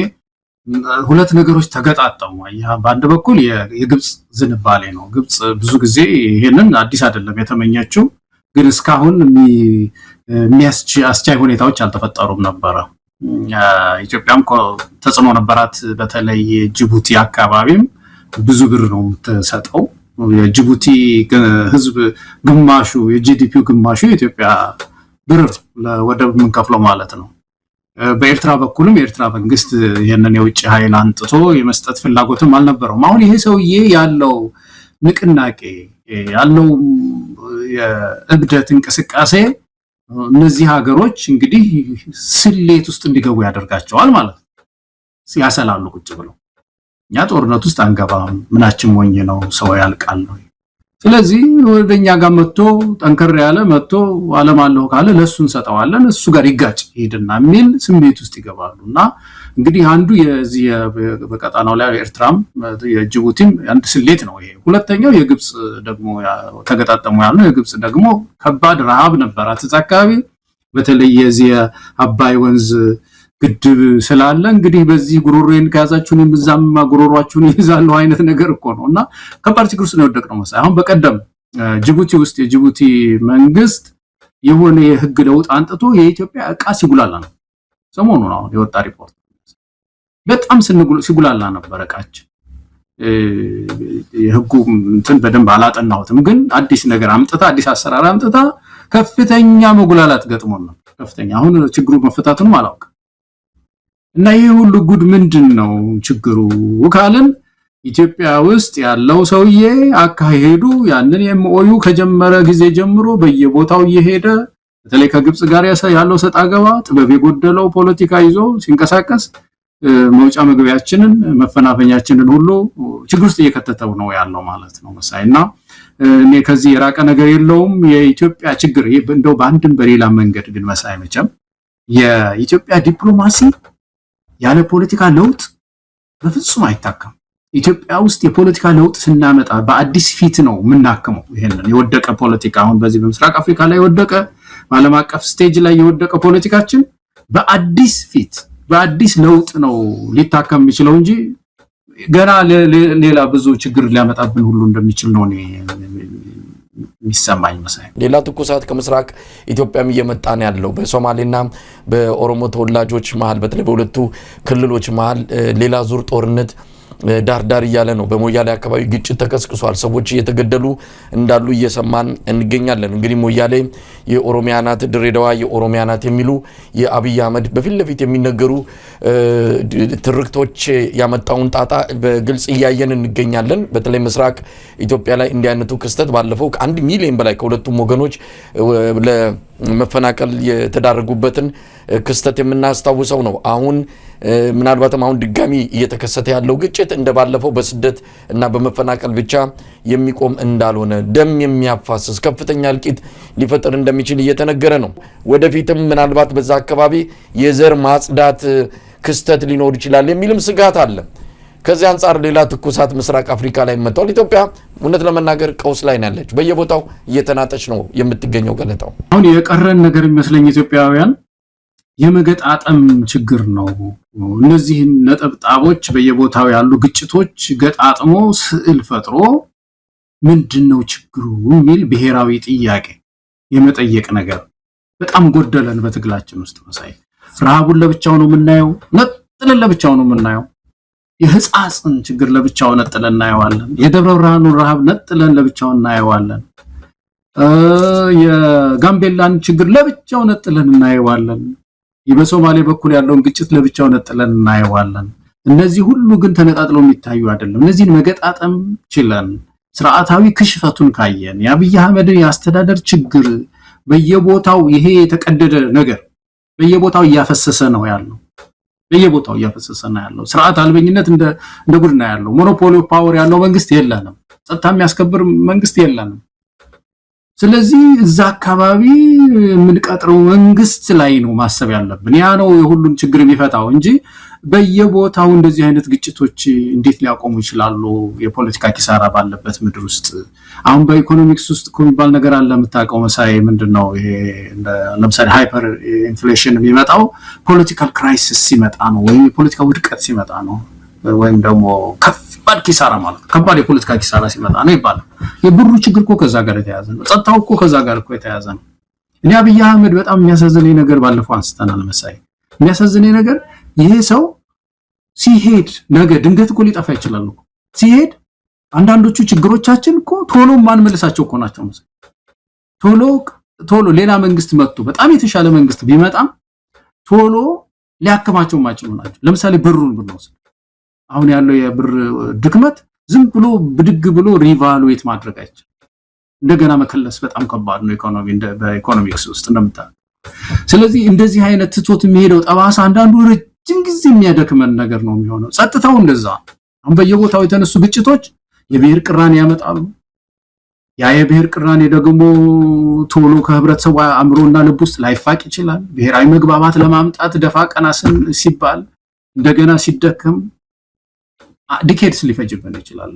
ሁለት ነገሮች ተገጣጠሙ። በአንድ በኩል የግብጽ ዝንባሌ ነው። ግብጽ ብዙ ጊዜ ይሄንን አዲስ አይደለም የተመኘችው፣ ግን እስካሁን አስቻይ ሁኔታዎች አልተፈጠሩም ነበረ። ኢትዮጵያም ተጽዕኖ ነበራት። በተለይ ጅቡቲ አካባቢም ብዙ ብር ነው የምትሰጠው። የጅቡቲ ህዝብ ግማሹ የጂዲፒው ግማሹ የኢትዮጵያ ብር ለወደብ የምንከፍለው ማለት ነው። በኤርትራ በኩልም የኤርትራ መንግስት ይህንን የውጭ ኃይል አንጥቶ የመስጠት ፍላጎትም አልነበረውም። አሁን ይሄ ሰውዬ ያለው ንቅናቄ ያለው የእብደት እንቅስቃሴ እነዚህ ሀገሮች እንግዲህ ስሌት ውስጥ እንዲገቡ ያደርጋቸዋል ማለት ነው። ያሰላሉ ቁጭ ብለው እኛ ጦርነት ውስጥ አንገባም፣ ምናችን ሞኝ ነው፣ ሰው ያልቃል ነው። ስለዚህ ወደኛ ጋር መጥቶ ጠንከር ያለ መጥቶ ዓለም አለው ካለ ለሱ እንሰጣዋለን፣ እሱ ጋር ይጋጭ ሄድና የሚል ስሜት ውስጥ ይገባሉ። እና እንግዲህ አንዱ የዚህ በቀጣናው ላይ ኤርትራም የጅቡቲም አንድ ስሌት ነው ይሄ። ሁለተኛው የግብጽ ደግሞ ተገጣጣሙ ያለው የግብጽ ደግሞ ከባድ ረሃብ ነበራት እዛ አካባቢ። በተለይ የዚህ አባይ ወንዝ ግድብ ስላለ እንግዲህ በዚህ ጉሮሮን ከያዛችሁን የምዛም ጉሮሯችሁን ይዛሉ አይነት ነገር እኮ ነውና ከባድ ችግር ውስጥ ነው የወደቅነው መሳይ። አሁን በቀደም ጅቡቲ ውስጥ የጅቡቲ መንግስት የሆነ የህግ ለውጥ አንጥቶ የኢትዮጵያ ዕቃ ሲጉላላ ነው ሰሞኑን አሁን የወጣ ሪፖርት። በጣም ሲጉላላ ነበር ዕቃችን። የህጉ እንትን በደንብ አላጠናሁትም፣ ግን አዲስ ነገር አምጥታ አዲስ አሰራር አምጥታ ከፍተኛ መጉላላት ገጥሞን ነው ከፍተኛ። አሁን ችግሩ መፈታቱንም አላውቅም። እና ይሄ ሁሉ ጉድ ምንድነው ችግሩ ካልን ኢትዮጵያ ውስጥ ያለው ሰውዬ አካሄዱ ያንን የምኦዩ ከጀመረ ጊዜ ጀምሮ በየቦታው እየሄደ በተለይ ከግብጽ ጋር ያለው ሰጣ ገባ ጥበብ የጎደለው ፖለቲካ ይዞ ሲንቀሳቀስ መውጫ መግቢያችንን መፈናፈኛችንን ሁሉ ችግር ውስጥ እየከተተው ነው ያለው ማለት ነው መሳይና እኔ ከዚህ የራቀ ነገር የለውም። የኢትዮጵያ ችግር እንደው በአንድም በሌላ መንገድ ግን መሳይ መቼም የኢትዮጵያ ዲፕሎማሲ ያለ ፖለቲካ ለውጥ በፍጹም አይታከም። ኢትዮጵያ ውስጥ የፖለቲካ ለውጥ ስናመጣ በአዲስ ፊት ነው የምናከመው። ይሄንን የወደቀ ፖለቲካ አሁን በዚህ በምስራቅ አፍሪካ ላይ የወደቀ በዓለም አቀፍ ስቴጅ ላይ የወደቀ ፖለቲካችን በአዲስ ፊት በአዲስ ለውጥ ነው ሊታከም የሚችለው እንጂ ገና ሌላ ብዙ ችግር ሊያመጣብን ሁሉ እንደሚችል ነው የሚሰማኝ መሳይ። ሌላ ትኩሳት ከምስራቅ ኢትዮጵያም እየመጣ ነው ያለው በሶማሌና በኦሮሞ ተወላጆች መሃል በተለይ በሁለቱ ክልሎች መሃል ሌላ ዙር ጦርነት ዳርዳር እያለ ነው። በሞያሌ አካባቢ ግጭት ተቀስቅሷል። ሰዎች እየተገደሉ እንዳሉ እየሰማን እንገኛለን። እንግዲህ ሞያሌ የኦሮሚያ ናት፣ ድሬዳዋ የኦሮሚያ ናት የሚሉ የአብይ አህመድ በፊት ለፊት የሚነገሩ ትርክቶች ያመጣውን ጣጣ በግልጽ እያየን እንገኛለን። በተለይ ምስራቅ ኢትዮጵያ ላይ እንዲህ አይነቱ ክስተት ባለፈው ከ1 ሚሊዮን በላይ ከሁለቱም ወገኖች ለመፈናቀል የተዳረጉበትን ክስተት የምናስታውሰው ነው። አሁን ምናልባትም አሁን ድጋሚ እየተከሰተ ያለው ግጭት እንደባለፈው በስደት እና በመፈናቀል ብቻ የሚቆም እንዳልሆነ ደም የሚያፋስስ ከፍተኛ እልቂት ሊፈጠር እንደሚችል እየተነገረ ነው። ወደፊትም ምናልባት በዛ አካባቢ የዘር ማጽዳት ክስተት ሊኖር ይችላል የሚልም ስጋት አለ። ከዚህ አንጻር ሌላ ትኩሳት ምስራቅ አፍሪካ ላይ መጥቷል። ኢትዮጵያ እውነት ለመናገር ቀውስ ላይ ናለች። በየቦታው እየተናጠች ነው የምትገኘው። ገለታው አሁን የቀረን ነገር የሚመስለኝ ኢትዮጵያውያን የመገጣጠም ችግር ነው። እነዚህ ነጠብጣቦች በየቦታው ያሉ ግጭቶች ገጣጥሞ ስዕል ፈጥሮ ምንድነው ችግሩ የሚል ብሔራዊ ጥያቄ የመጠየቅ ነገር በጣም ጎደለን በትግላችን ውስጥ መሳይ። ረሃቡን ለብቻው ነው የምናየው፣ ነጥለን ለብቻው ነው የምናየው። የህፃጽን ችግር ለብቻው ነጥለን እናየዋለን። የደብረ ብርሃኑን ረሃብ ነጥለን ለብቻው እናየዋለን። የጋምቤላን ችግር ለብቻው ነጥለን እናየዋለን። በሶማሌ በኩል ያለውን ግጭት ለብቻው ነጥለን እናየዋለን። እነዚህ ሁሉ ግን ተነጣጥለው የሚታዩ አይደለም። እነዚህን መገጣጠም ችለን ስርዓታዊ ክሽፈቱን ካየን የአብይ አህመድን የአስተዳደር ችግር በየቦታው ይሄ የተቀደደ ነገር በየቦታው እያፈሰሰ ነው ያለው። በየቦታው እያፈሰሰ ነው ያለው። ስርዓት አልበኝነት እንደ ጉድ ነው ያለው። ሞኖፖሊ ፓወር ያለው መንግስት የለንም። ጸጥታ የሚያስከብር መንግስት የለንም። ስለዚህ እዛ አካባቢ የምንቀጥረው መንግስት ላይ ነው ማሰብ ያለብን። ያ ነው የሁሉን ችግር የሚፈታው እንጂ በየቦታው እንደዚህ አይነት ግጭቶች እንዴት ሊያቆሙ ይችላሉ? የፖለቲካ ኪሳራ ባለበት ምድር ውስጥ አሁን በኢኮኖሚክስ ውስጥ የሚባል ነገር አለ የምታውቀው መሳይ። ምንድነው ይሄ? ለምሳሌ ሃይፐር ኢንፍሌሽን የሚመጣው ፖለቲካል ክራይሲስ ሲመጣ ነው፣ ወይም የፖለቲካ ውድቀት ሲመጣ ነው፣ ወይም ደግሞ ከባድ ኪሳራ ማለት ከባድ የፖለቲካ ኪሳራ ሲመጣ ነው ይባላል። የብሩ ችግር እኮ ከዛ ጋር የተያያዘ ነው። ጸጥታው እኮ ከዛ ጋር እኮ የተያያዘ ነው። እኔ አብይ አህመድ በጣም የሚያሳዝነኝ ነገር ባለፈው አንስተናል መሳይ። የሚያሳዝነኝ ነገር ይሄ ሰው ሲሄድ ነገ ድንገት እኮ ሊጠፋ ይችላል እኮ ሲሄድ። አንዳንዶቹ ችግሮቻችን እኮ ቶሎ ማንመልሳቸው እኮ ናቸው መሳይ። ቶሎ ሌላ መንግስት መጥቶ በጣም የተሻለ መንግስት ቢመጣም ቶሎ ሊያከማቸው ማይችሉ ናቸው። ለምሳሌ ብሩን ብንወስድ አሁን ያለው የብር ድክመት ዝም ብሎ ብድግ ብሎ ሪቫሉዌት ማድረግ አይቻልም። እንደገና መከለስ በጣም ከባድ ነው በኢኮኖሚክስ ውስጥ እንደምታውቁ። ስለዚህ እንደዚህ አይነት ትቶት የሚሄደው ጠባሳ አንዳንዱ ረጅም ጊዜ የሚያደክመን ነገር ነው የሚሆነው። ጸጥታው እንደዛ አሁን በየቦታው የተነሱ ግጭቶች የብሔር ቅራኔ ያመጣሉ። ያ የብሔር ቅራኔ ደግሞ ቶሎ ከህብረተሰቡ አእምሮና ልብ ውስጥ ላይፋቅ ይችላል። ብሔራዊ መግባባት ለማምጣት ደፋ ቀና ሲባል እንደገና ሲደከም ዲኬድስ ሊፈጅብን ይችላል፣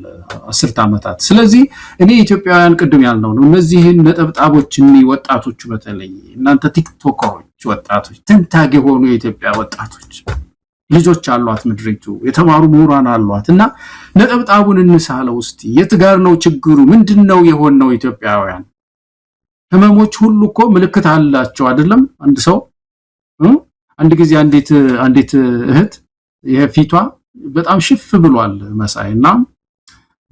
10 ዓመታት። ስለዚህ እኔ ኢትዮጵያውያን ቅድም ያልነው ነው እነዚህን ነጠብጣቦች ወጣቶች፣ በተለይ እናንተ ቲክቶከሮች ወጣቶች፣ ተንታግ የሆኑ የኢትዮጵያ ወጣቶች ልጆች አሏት ምድሪቱ፣ የተማሩ ምሁራን አሏት እና ነጠብጣቡን እንሳለው እስቲ። የት ጋር ነው ችግሩ? ምንድነው የሆነው? ኢትዮጵያውያን ህመሞች ሁሉ እኮ ምልክት አላቸው አይደለም? አንድ ሰው አንድ ጊዜ አንዲት እህት የፊቷ በጣም ሽፍ ብሏል መሳይና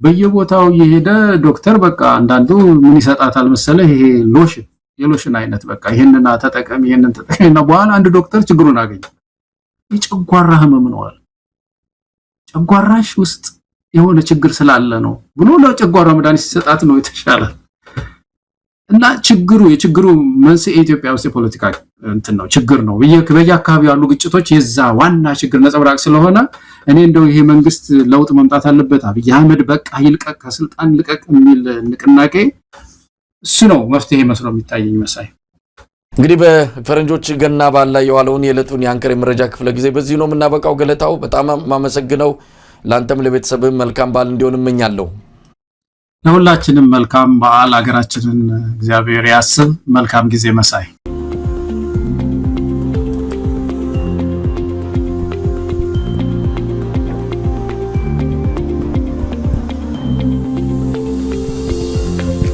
በየቦታው የሄደ ዶክተር በቃ አንዳንዱ ምን ይሰጣታል መሰለ፣ ይሄ የሎሽን አይነት በቃ ይሄንና ተጠቀም ይሄንን ተጠቀምና በኋላ አንድ ዶክተር ችግሩን አገኘ። የጨጓራ ህመም ነው አለ። ጨጓራሽ ውስጥ የሆነ ችግር ስላለ ነው ብሎ ለጨጓራ መድኃኒት ሲሰጣት ነው የተሻለ። እና የችግሩ መንስኤ ኢትዮጵያ ውስጥ የፖለቲካ ነው ችግር ነው። በየአካባቢው ያሉ ግጭቶች የዛ ዋና ችግር ነጸብራቅ ስለሆነ እኔ እንደው ይሄ መንግስት ለውጥ መምጣት አለበት፣ አብይ አህመድ በቃ ይልቀቅ፣ ከስልጣን ልቀቅ የሚል ንቅናቄ እሱ ነው መፍትሄ መስሎ የሚታየኝ መሳይ። እንግዲህ በፈረንጆች ገና በዓል ላይ የዋለውን የዕለቱን የአንከር የመረጃ ክፍለ ጊዜ በዚህ ነው የምናበቃው። ገለታው በጣም ማመሰግነው። ለአንተም ለቤተሰብም መልካም በዓል እንዲሆን እመኛለሁ። ለሁላችንም መልካም በዓል፣ ሀገራችንን እግዚአብሔር ያስብ። መልካም ጊዜ መሳይ።